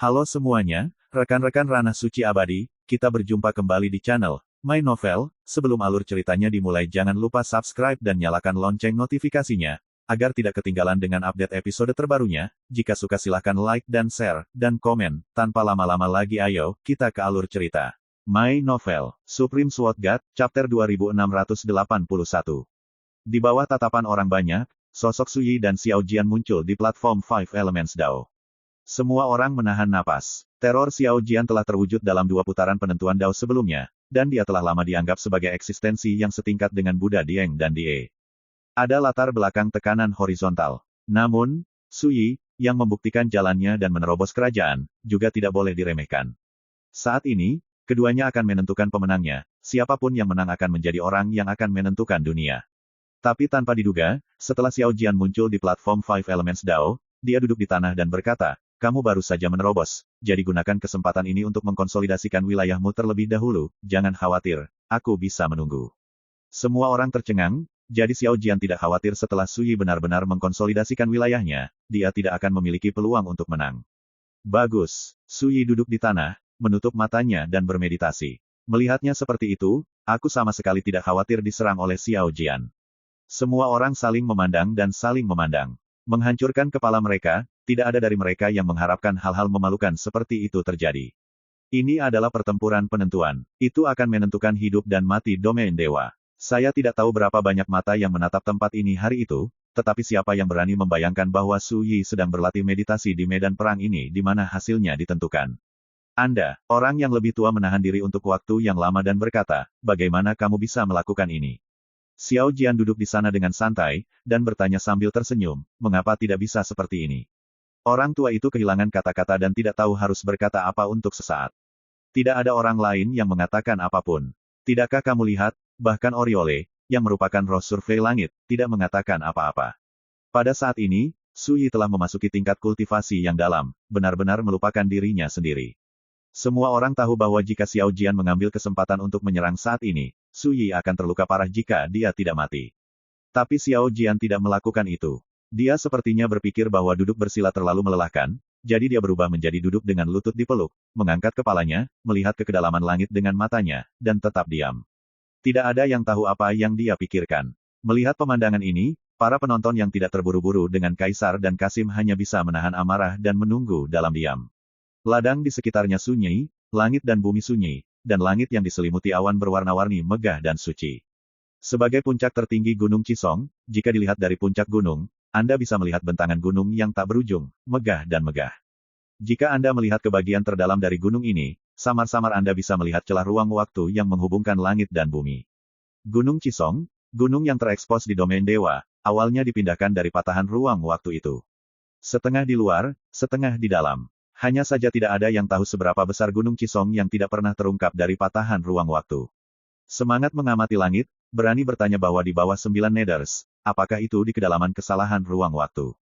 Halo semuanya, rekan-rekan Ranah Suci Abadi, kita berjumpa kembali di channel My Novel. Sebelum alur ceritanya dimulai jangan lupa subscribe dan nyalakan lonceng notifikasinya, agar tidak ketinggalan dengan update episode terbarunya. Jika suka silahkan like dan share, dan komen. Tanpa lama-lama lagi ayo, kita ke alur cerita. My Novel, Supreme Sword God, Chapter 2681. Di bawah tatapan orang banyak, sosok Su Yi dan Xiao Jian muncul di platform Five Elements Dao. Semua orang menahan napas. Teror Xiao Jian telah terwujud dalam 2 putaran penentuan Dao sebelumnya, dan dia telah lama dianggap sebagai eksistensi yang setingkat dengan Buddha Dieng dan Die. Ada latar belakang tekanan horizontal. Namun, Su Yi, yang membuktikan jalannya dan menerobos kerajaan, juga tidak boleh diremehkan. Saat ini, keduanya akan menentukan pemenangnya. Siapapun yang menang akan menjadi orang yang akan menentukan dunia. Tapi tanpa diduga, setelah Xiao Jian muncul di platform Five Elements Dao, dia duduk di tanah dan berkata, "Kamu baru saja menerobos, jadi gunakan kesempatan ini untuk mengkonsolidasikan wilayahmu terlebih dahulu, jangan khawatir, aku bisa menunggu." Semua orang tercengang, jadi Xiao Jian tidak khawatir setelah Su Yi benar-benar mengkonsolidasikan wilayahnya, dia tidak akan memiliki peluang untuk menang. Bagus, Su Yi duduk di tanah, menutup matanya dan bermeditasi. Melihatnya seperti itu, aku sama sekali tidak khawatir diserang oleh Xiao Jian. Semua orang saling memandang dan saling memandang. Menghancurkan kepala mereka, tidak ada dari mereka yang mengharapkan hal-hal memalukan seperti itu terjadi. Ini adalah pertempuran penentuan. Itu akan menentukan hidup dan mati domain dewa. Saya tidak tahu berapa banyak mata yang menatap tempat ini hari itu, tetapi siapa yang berani membayangkan bahwa Su Yi sedang berlatih meditasi di medan perang ini di mana hasilnya ditentukan. Anda, orang yang lebih tua menahan diri untuk waktu yang lama dan berkata, bagaimana kamu bisa melakukan ini? Xiao Jian duduk di sana dengan santai, dan bertanya sambil tersenyum, mengapa tidak bisa seperti ini? Orang tua itu kehilangan kata-kata dan tidak tahu harus berkata apa untuk sesaat. Tidak ada orang lain yang mengatakan apapun. Tidakkah kamu lihat, bahkan Oriole, yang merupakan roh survei langit, tidak mengatakan apa-apa. Pada saat ini, Su Yi telah memasuki tingkat kultivasi yang dalam, benar-benar melupakan dirinya sendiri. Semua orang tahu bahwa jika Xiao Jian mengambil kesempatan untuk menyerang saat ini, Su Yi akan terluka parah jika dia tidak mati. Tapi Xiao Jian tidak melakukan itu. Dia sepertinya berpikir bahwa duduk bersila terlalu melelahkan, jadi dia berubah menjadi duduk dengan lutut dipeluk, mengangkat kepalanya, melihat ke kedalaman langit dengan matanya, dan tetap diam. Tidak ada yang tahu apa yang dia pikirkan. Melihat pemandangan ini, para penonton yang tidak terburu-buru dengan Kaisar dan Kasim hanya bisa menahan amarah dan menunggu dalam diam. Ladang di sekitarnya sunyi, langit dan bumi sunyi, dan langit yang diselimuti awan berwarna-warni megah dan suci. Sebagai puncak tertinggi Gunung Cisong, jika dilihat dari puncak gunung, Anda bisa melihat bentangan gunung yang tak berujung, megah dan megah. Jika Anda melihat ke bagian terdalam dari gunung ini, samar-samar Anda bisa melihat celah ruang waktu yang menghubungkan langit dan bumi. Gunung Cisong, gunung yang terekspos di domain dewa, awalnya dipindahkan dari patahan ruang waktu itu. Setengah di luar, setengah di dalam. Hanya saja tidak ada yang tahu seberapa besar Gunung Cisong yang tidak pernah terungkap dari patahan ruang waktu. Semangat mengamati langit, berani bertanya bahwa di bawah 9 Nethers, apakah itu di kedalaman kesalahan ruang waktu?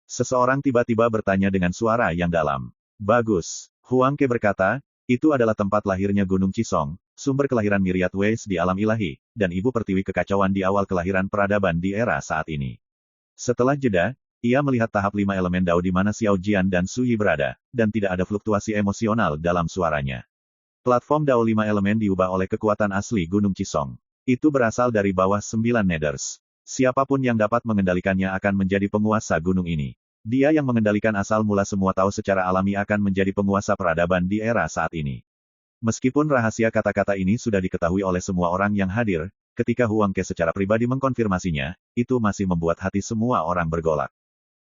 Seseorang tiba-tiba bertanya dengan suara yang dalam. Bagus. Huang Ke berkata, itu adalah tempat lahirnya Gunung Cisong, sumber kelahiran Myriad Ways di alam ilahi, dan ibu pertiwi kekacauan di awal kelahiran peradaban di era saat ini. Setelah jeda, ia melihat tahap 5 elemen Dao di mana Xiao Jian dan Su Yi berada, dan tidak ada fluktuasi emosional dalam suaranya. Platform Dao 5 elemen diubah oleh kekuatan asli Gunung Cisong. Itu berasal dari bawah 9 Nethers. Siapapun yang dapat mengendalikannya akan menjadi penguasa gunung ini. Dia yang mengendalikan asal mula semua Tao secara alami akan menjadi penguasa peradaban di era saat ini. Meskipun rahasia kata-kata ini sudah diketahui oleh semua orang yang hadir, ketika Huang Ke secara pribadi mengkonfirmasinya, itu masih membuat hati semua orang bergolak.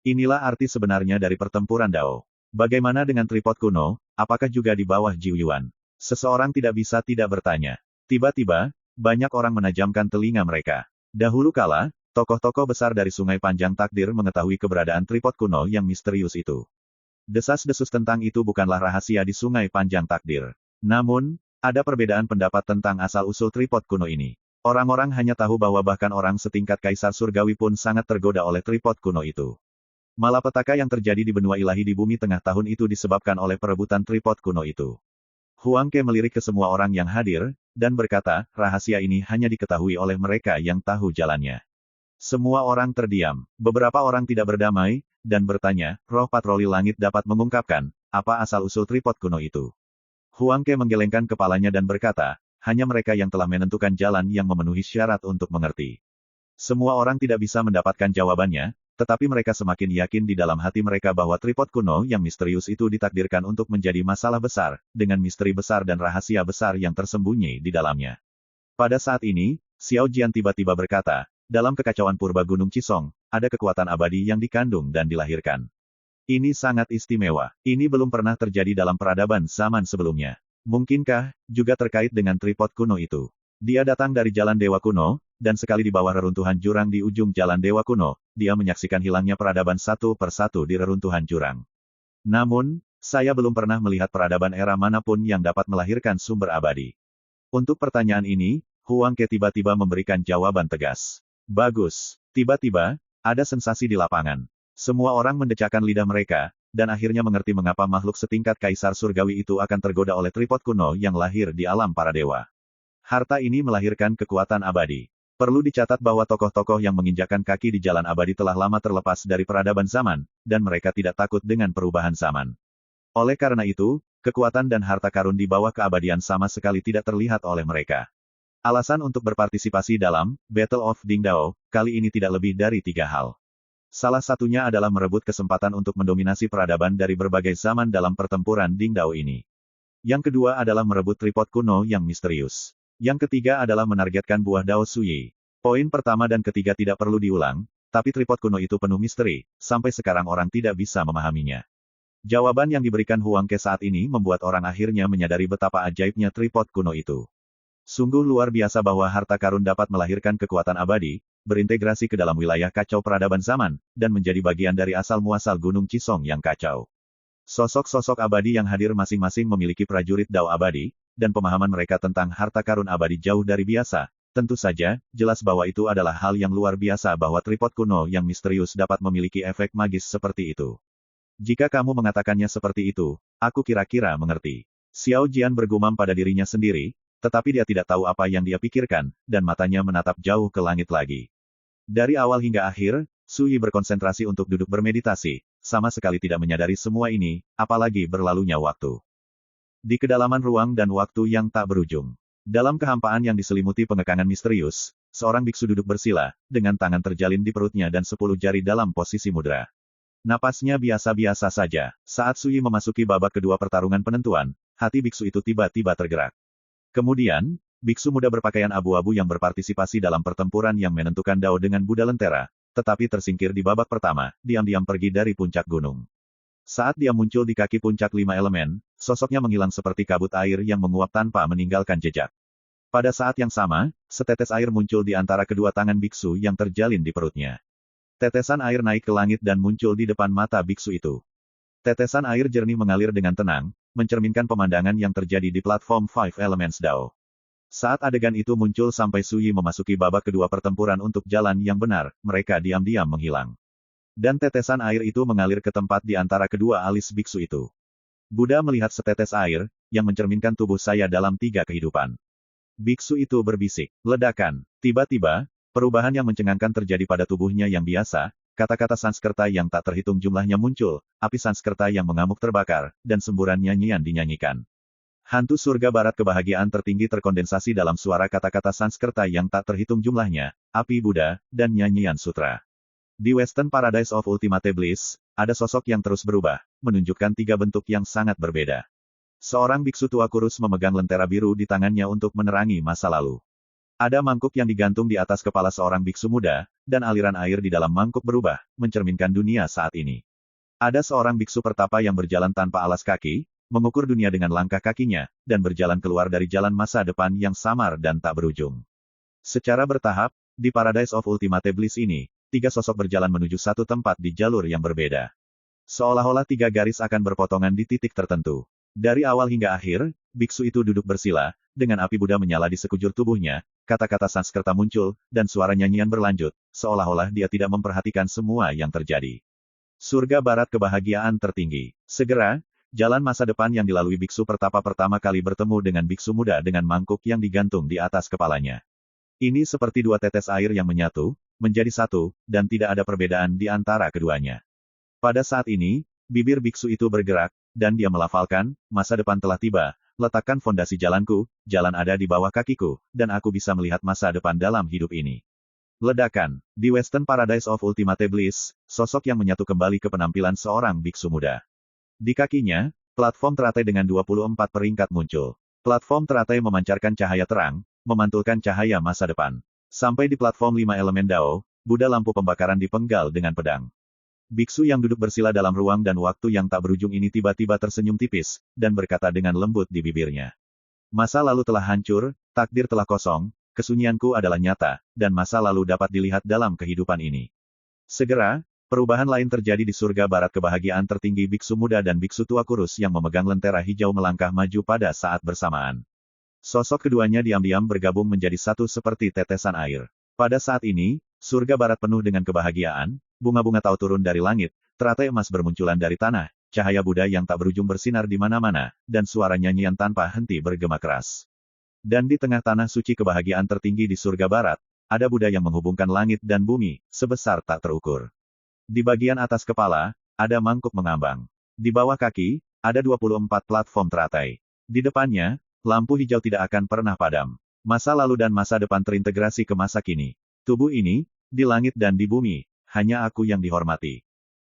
Inilah arti sebenarnya dari pertempuran Dao. Bagaimana dengan tripod kuno, apakah juga di bawah Jiu Yuan? Seseorang tidak bisa tidak bertanya. Tiba-tiba, banyak orang menajamkan telinga mereka. Dahulu kala, tokoh-tokoh besar dari Sungai Panjang Takdir mengetahui keberadaan tripod kuno yang misterius itu. Desas-desus tentang itu bukanlah rahasia di Sungai Panjang Takdir. Namun, ada perbedaan pendapat tentang asal-usul tripod kuno ini. Orang-orang hanya tahu bahwa bahkan orang setingkat Kaisar Surgawi pun sangat tergoda oleh tripod kuno itu. Malapetaka yang terjadi di benua ilahi di bumi tengah tahun itu disebabkan oleh perebutan tripod kuno itu. Huang Ke melirik ke semua orang yang hadir, dan berkata, rahasia ini hanya diketahui oleh mereka yang tahu jalannya. Semua orang terdiam. Beberapa orang tidak berdamai, dan bertanya, roh patroli langit dapat mengungkapkan, apa asal-usul tripod kuno itu? Huang Ke menggelengkan kepalanya dan berkata, hanya mereka yang telah menentukan jalan yang memenuhi syarat untuk mengerti. Semua orang tidak bisa mendapatkan jawabannya, tetapi mereka semakin yakin di dalam hati mereka bahwa tripod kuno yang misterius itu ditakdirkan untuk menjadi masalah besar, dengan misteri besar dan rahasia besar yang tersembunyi di dalamnya. Pada saat ini, Xiao Jian tiba-tiba berkata, dalam kekacauan purba Gunung Cisong, ada kekuatan abadi yang dikandung dan dilahirkan. Ini sangat istimewa. Ini belum pernah terjadi dalam peradaban zaman sebelumnya. Mungkinkah, juga terkait dengan tripod kuno itu? Dia datang dari Jalan Dewa Kuno, dan sekali di bawah reruntuhan jurang di ujung Jalan Dewa Kuno, dia menyaksikan hilangnya peradaban satu persatu di reruntuhan jurang. Namun, saya belum pernah melihat peradaban era manapun yang dapat melahirkan sumber abadi. Untuk pertanyaan ini, Huang Ke tiba-tiba memberikan jawaban tegas. Bagus. Tiba-tiba, ada sensasi di lapangan. Semua orang mendecakkan lidah mereka, dan akhirnya mengerti mengapa makhluk setingkat Kaisar Surgawi itu akan tergoda oleh tripod kuno yang lahir di alam para dewa. Harta ini melahirkan kekuatan abadi. Perlu dicatat bahwa tokoh-tokoh yang menginjakkan kaki di jalan abadi telah lama terlepas dari peradaban zaman, dan mereka tidak takut dengan perubahan zaman. Oleh karena itu, kekuatan dan harta karun di bawah keabadian sama sekali tidak terlihat oleh mereka. Alasan untuk berpartisipasi dalam Battle of Dingdao kali ini tidak lebih dari 3 hal. Salah satunya adalah merebut kesempatan untuk mendominasi peradaban dari berbagai zaman dalam pertempuran Dingdao ini. Yang kedua adalah merebut tripod kuno yang misterius. Yang ketiga adalah menargetkan buah Dao Suyi. Poin pertama dan ketiga tidak perlu diulang, tapi tripod kuno itu penuh misteri, sampai sekarang orang tidak bisa memahaminya. Jawaban yang diberikan Huang Ke saat ini membuat orang akhirnya menyadari betapa ajaibnya tripod kuno itu. Sungguh luar biasa bahwa harta karun dapat melahirkan kekuatan abadi, berintegrasi ke dalam wilayah kacau peradaban zaman, dan menjadi bagian dari asal-muasal Gunung Cisong yang kacau. Sosok-sosok abadi yang hadir masing-masing memiliki prajurit Dao abadi, dan pemahaman mereka tentang harta karun abadi jauh dari biasa. Tentu saja, jelas bahwa itu adalah hal yang luar biasa bahwa tripod kuno yang misterius dapat memiliki efek magis seperti itu. Jika kamu mengatakannya seperti itu, aku kira-kira mengerti. Xiao Jian bergumam pada dirinya sendiri, tetapi dia tidak tahu apa yang dia pikirkan, dan matanya menatap jauh ke langit lagi. Dari awal hingga akhir, Sui berkonsentrasi untuk duduk bermeditasi, sama sekali tidak menyadari semua ini, apalagi berlalunya waktu. Di kedalaman ruang dan waktu yang tak berujung. Dalam kehampaan yang diselimuti pengekangan misterius, seorang biksu duduk bersila, dengan tangan terjalin di perutnya dan 10 jari dalam posisi mudra. Napasnya biasa-biasa saja. Saat Sui memasuki babak kedua pertarungan penentuan, hati biksu itu tiba-tiba tergerak. Kemudian, biksu muda berpakaian abu-abu yang berpartisipasi dalam pertempuran yang menentukan Dao dengan Buddha Lentera, tetapi tersingkir di babak pertama, diam-diam pergi dari puncak gunung. Saat dia muncul di kaki puncak 5 elemen, sosoknya menghilang seperti kabut air yang menguap tanpa meninggalkan jejak. Pada saat yang sama, setetes air muncul di antara kedua tangan biksu yang terjalin di perutnya. Tetesan air naik ke langit dan muncul di depan mata biksu itu. Tetesan air jernih mengalir dengan tenang, mencerminkan pemandangan yang terjadi di platform Five Elements Dao. Saat adegan itu muncul sampai Sui memasuki babak kedua pertempuran untuk jalan yang benar, mereka diam-diam menghilang. Dan tetesan air itu mengalir ke tempat di antara kedua alis biksu itu. Buddha melihat setetes air, yang mencerminkan tubuh saya dalam 3 kehidupan. Biksu itu berbisik, ledakan. Tiba-tiba, perubahan yang mencengangkan terjadi pada tubuhnya yang biasa. Kata-kata Sanskerta yang tak terhitung jumlahnya muncul, api Sanskerta yang mengamuk terbakar, dan semburan nyanyian dinyanyikan. Hantu surga barat kebahagiaan tertinggi terkondensasi dalam suara kata-kata Sanskerta yang tak terhitung jumlahnya, api Buddha, dan nyanyian sutra. Di Western Paradise of Ultimate Bliss, ada sosok yang terus berubah, menunjukkan 3 bentuk yang sangat berbeda. Seorang biksu tua kurus memegang lentera biru di tangannya untuk menerangi masa lalu. Ada mangkuk yang digantung di atas kepala seorang biksu muda, dan aliran air di dalam mangkuk berubah, mencerminkan dunia saat ini. Ada seorang biksu pertapa yang berjalan tanpa alas kaki, mengukur dunia dengan langkah kakinya, dan berjalan keluar dari jalan masa depan yang samar dan tak berujung. Secara bertahap, di Paradise of Ultimate Bliss ini, 3 sosok berjalan menuju satu tempat di jalur yang berbeda. Seolah-olah 3 garis akan berpotongan di titik tertentu. Dari awal hingga akhir, biksu itu duduk bersila, dengan api Buddha menyala di sekujur tubuhnya, kata-kata Sanskerta muncul, dan suara nyanyian berlanjut, seolah-olah dia tidak memperhatikan semua yang terjadi. Surga barat kebahagiaan tertinggi. Segera, jalan masa depan yang dilalui biksu pertapa pertama kali bertemu dengan biksu muda dengan mangkuk yang digantung di atas kepalanya. Ini seperti 2 tetes air yang menyatu, menjadi satu, dan tidak ada perbedaan di antara keduanya. Pada saat ini, bibir biksu itu bergerak, dan dia melafalkan, masa depan telah tiba, letakkan fondasi jalanku, jalan ada di bawah kakiku, dan aku bisa melihat masa depan dalam hidup ini. Ledakan. Di Western Paradise of Ultimate Bliss, sosok yang menyatu kembali ke penampilan seorang biksu muda. Di kakinya, platform teratai dengan 24 peringkat muncul. Platform teratai memancarkan cahaya terang, memantulkan cahaya masa depan. Sampai di platform 5 elemen Dao, Buddha lampu pembakaran dipenggal dengan pedang. Biksu yang duduk bersila dalam ruang dan waktu yang tak berujung ini tiba-tiba tersenyum tipis, dan berkata dengan lembut di bibirnya. Masa lalu telah hancur, takdir telah kosong, kesunyianku adalah nyata, dan masa lalu dapat dilihat dalam kehidupan ini. Segera, perubahan lain terjadi di surga barat. Kebahagiaan tertinggi biksu muda dan biksu tua kurus yang memegang lentera hijau melangkah maju pada saat bersamaan. Sosok keduanya diam-diam bergabung menjadi satu seperti tetesan air. Pada saat ini, surga barat penuh dengan kebahagiaan, bunga-bunga Tao turun dari langit, teratai emas bermunculan dari tanah, cahaya Buddha yang tak berujung bersinar di mana-mana, dan suara nyanyian tanpa henti bergema keras. Dan di tengah tanah suci kebahagiaan tertinggi di surga barat, ada Buddha yang menghubungkan langit dan bumi, sebesar tak terukur. Di bagian atas kepala, ada mangkuk mengambang. Di bawah kaki, ada 24 platform teratai. Di depannya, lampu hijau tidak akan pernah padam. Masa lalu dan masa depan terintegrasi ke masa kini. Tubuh ini, di langit dan di bumi, hanya aku yang dihormati.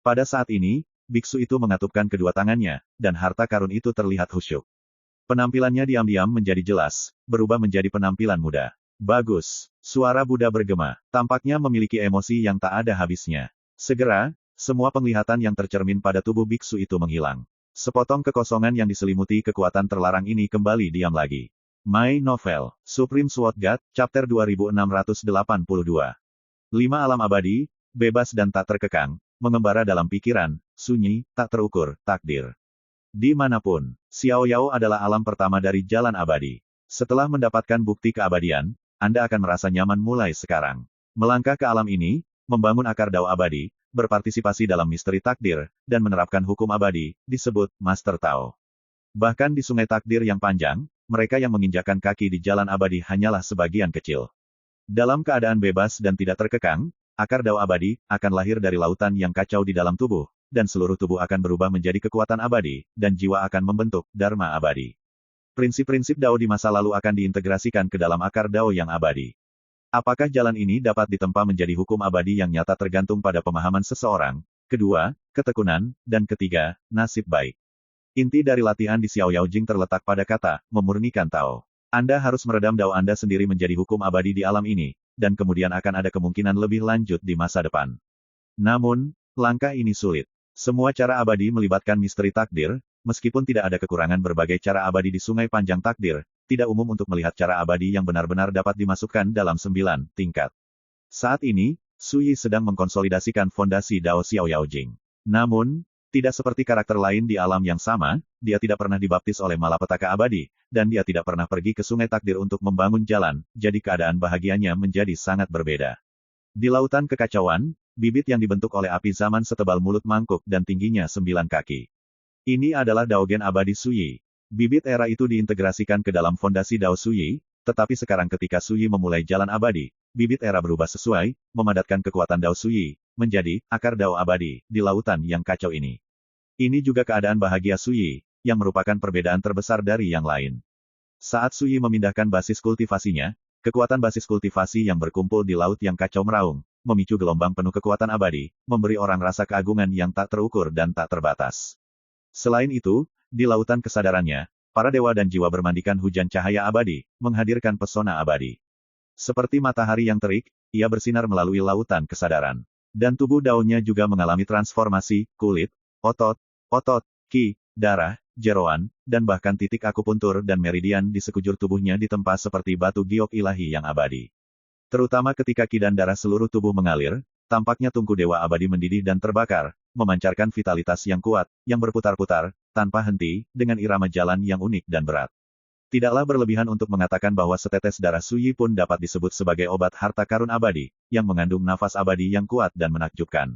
Pada saat ini, biksu itu mengatupkan kedua tangannya, dan harta karun itu terlihat khusyuk. Penampilannya diam-diam menjadi jelas, berubah menjadi penampilan muda. Bagus. Suara Buddha bergema, tampaknya memiliki emosi yang tak ada habisnya. Segera, semua penglihatan yang tercermin pada tubuh biksu itu menghilang. Sepotong kekosongan yang diselimuti kekuatan terlarang ini kembali diam lagi. My Novel, Supreme Sword God, Chapter 2682. 5 alam abadi, bebas dan tak terkekang, mengembara dalam pikiran, sunyi, tak terukur, takdir. Dimanapun, Xiao Yao adalah alam pertama dari jalan abadi. Setelah mendapatkan bukti keabadian, Anda akan merasa nyaman mulai sekarang. Melangkah ke alam ini, membangun akar Dao abadi, berpartisipasi dalam misteri takdir, dan menerapkan hukum abadi, disebut Master Tao. Bahkan di sungai takdir yang panjang, mereka yang menginjakkan kaki di jalan abadi hanyalah sebagian kecil. Dalam keadaan bebas dan tidak terkekang, akar Dao abadi akan lahir dari lautan yang kacau di dalam tubuh, dan seluruh tubuh akan berubah menjadi kekuatan abadi, dan jiwa akan membentuk Dharma abadi. Prinsip-prinsip Dao di masa lalu akan diintegrasikan ke dalam akar Dao yang abadi. Apakah jalan ini dapat ditempa menjadi hukum abadi yang nyata tergantung pada pemahaman seseorang, kedua, ketekunan, dan ketiga, nasib baik. Inti dari latihan di Xiao Yao Jing terletak pada kata, memurnikan Tao. Anda harus meredam Dao Anda sendiri menjadi hukum abadi di alam ini, dan kemudian akan ada kemungkinan lebih lanjut di masa depan. Namun, langkah ini sulit. Semua cara abadi melibatkan misteri takdir, meskipun tidak ada kekurangan berbagai cara abadi di sungai panjang takdir, tidak umum untuk melihat cara abadi yang benar-benar dapat dimasukkan dalam 9 tingkat. Saat ini, Suyi sedang mengkonsolidasikan fondasi Dao Xiao Yao Jing. Namun, tidak seperti karakter lain di alam yang sama, dia tidak pernah dibaptis oleh malapetaka abadi, dan dia tidak pernah pergi ke sungai takdir untuk membangun jalan, jadi keadaan bahagianya menjadi sangat berbeda. Di lautan kekacauan, bibit yang dibentuk oleh api zaman setebal mulut mangkuk dan tingginya 9 kaki. Ini adalah Daogen abadi Suyi. Bibit era itu diintegrasikan ke dalam fondasi Dao Suyi, tetapi sekarang ketika Suyi memulai jalan abadi, bibit era berubah sesuai, memadatkan kekuatan Dao Suyi, menjadi akar Dao abadi, di lautan yang kacau ini. Ini juga keadaan bahagia Suyi, yang merupakan perbedaan terbesar dari yang lain. Saat Suyi memindahkan basis kultivasinya, kekuatan basis kultivasi yang berkumpul di laut yang kacau meraung, memicu gelombang penuh kekuatan abadi, memberi orang rasa keagungan yang tak terukur dan tak terbatas. Selain itu, di lautan kesadarannya, para dewa dan jiwa bermandikan hujan cahaya abadi, menghadirkan pesona abadi. Seperti matahari yang terik, ia bersinar melalui lautan kesadaran. Dan tubuh daunnya juga mengalami transformasi, kulit, otot, ki, darah, jeroan, dan bahkan titik akupuntur dan meridian di sekujur tubuhnya ditempa seperti batu giok ilahi yang abadi. Terutama ketika ki dan darah seluruh tubuh mengalir, tampaknya tungku dewa abadi mendidih dan terbakar, memancarkan vitalitas yang kuat, yang berputar-putar, tanpa henti, dengan irama jalan yang unik dan berat. Tidaklah berlebihan untuk mengatakan bahwa setetes darah Suyi pun dapat disebut sebagai obat harta karun abadi, yang mengandung nafas abadi yang kuat dan menakjubkan.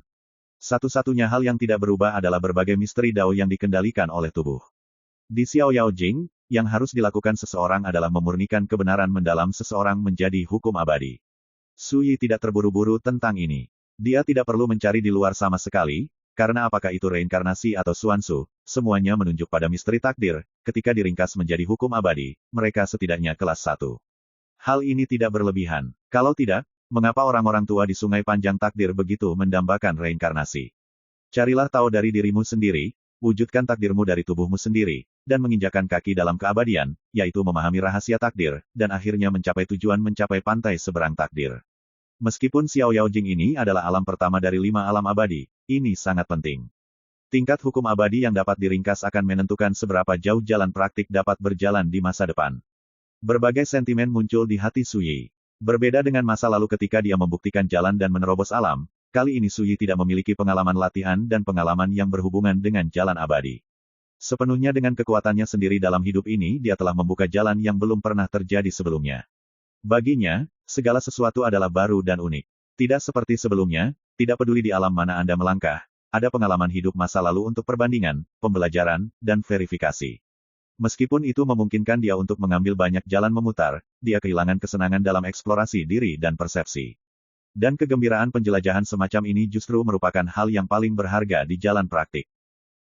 Satu-satunya hal yang tidak berubah adalah berbagai misteri Dao yang dikendalikan oleh tubuh. Di Xiao Yao Jing, yang harus dilakukan seseorang adalah memurnikan kebenaran mendalam seseorang menjadi hukum abadi. Suyi tidak terburu-buru tentang ini. Dia tidak perlu mencari di luar sama sekali, karena apakah itu reinkarnasi atau Xuanzu, semuanya menunjuk pada misteri takdir, ketika diringkas menjadi hukum abadi, mereka setidaknya kelas 1. Hal ini tidak berlebihan. Kalau tidak, mengapa orang-orang tua di Sungai Panjang Takdir begitu mendambakan reinkarnasi? Carilah tahu dari dirimu sendiri, wujudkan takdirmu dari tubuhmu sendiri, dan menginjakan kaki dalam keabadian, yaitu memahami rahasia takdir, dan akhirnya mencapai tujuan mencapai pantai seberang takdir. Meskipun Xiao Yaojing ini adalah alam pertama dari 5 alam abadi, ini sangat penting. Tingkat hukum abadi yang dapat diringkas akan menentukan seberapa jauh jalan praktik dapat berjalan di masa depan. Berbagai sentimen muncul di hati Suyi. Berbeda dengan masa lalu ketika dia membuktikan jalan dan menerobos alam, kali ini Suyi tidak memiliki pengalaman latihan dan pengalaman yang berhubungan dengan jalan abadi. Sepenuhnya dengan kekuatannya sendiri dalam hidup ini dia telah membuka jalan yang belum pernah terjadi sebelumnya. Baginya, segala sesuatu adalah baru dan unik. Tidak seperti sebelumnya, tidak peduli di alam mana Anda melangkah, ada pengalaman hidup masa lalu untuk perbandingan, pembelajaran, dan verifikasi. Meskipun itu memungkinkan dia untuk mengambil banyak jalan memutar, dia kehilangan kesenangan dalam eksplorasi diri dan persepsi. Dan kegembiraan penjelajahan semacam ini justru merupakan hal yang paling berharga di jalan praktik.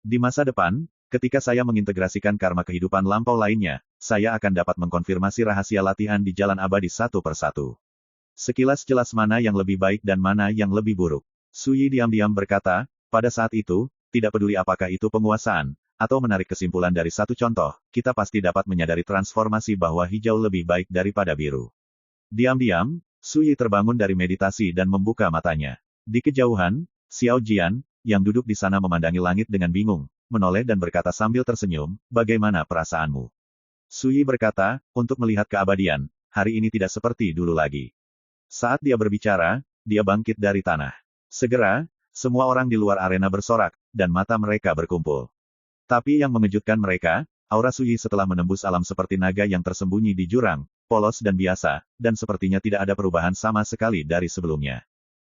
Di masa depan, ketika saya mengintegrasikan karma kehidupan lampau lainnya, saya akan dapat mengkonfirmasi rahasia latihan di jalan abadi satu persatu. Sekilas jelas mana yang lebih baik dan mana yang lebih buruk. Suyi diam-diam berkata, pada saat itu, tidak peduli apakah itu penguasaan, atau menarik kesimpulan dari satu contoh, kita pasti dapat menyadari transformasi bahwa hijau lebih baik daripada biru. Diam-diam, Suyi terbangun dari meditasi dan membuka matanya. Di kejauhan, Xiao Jian, yang duduk di sana memandangi langit dengan bingung, menoleh dan berkata sambil tersenyum, bagaimana perasaanmu? Suyi berkata, untuk melihat keabadian, hari ini tidak seperti dulu lagi. Saat dia berbicara, dia bangkit dari tanah. Segera, semua orang di luar arena bersorak, dan mata mereka berkumpul. Tapi yang mengejutkan mereka, aura Suyi setelah menembus alam seperti naga yang tersembunyi di jurang, polos dan biasa, dan sepertinya tidak ada perubahan sama sekali dari sebelumnya.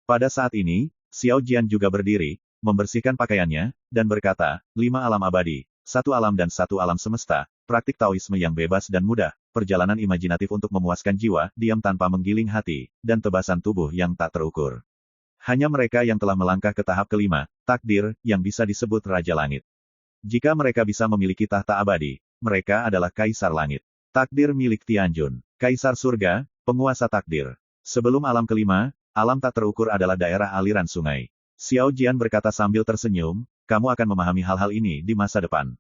Pada saat ini, Xiao Jian juga berdiri, membersihkan pakaiannya, dan berkata, 5 alam abadi, 1 alam dan 1 alam semesta, praktik Taoisme yang bebas dan mudah, perjalanan imajinatif untuk memuaskan jiwa, diam tanpa menggiling hati, dan tebasan tubuh yang tak terukur. Hanya mereka yang telah melangkah ke tahap kelima, takdir, yang bisa disebut Raja Langit. Jika mereka bisa memiliki tahta abadi, mereka adalah Kaisar Langit. Takdir milik Tianjun. Kaisar Surga, penguasa takdir. Sebelum alam kelima, alam tak terukur adalah daerah aliran sungai. Xiao Jian berkata sambil tersenyum, kamu akan memahami hal-hal ini di masa depan.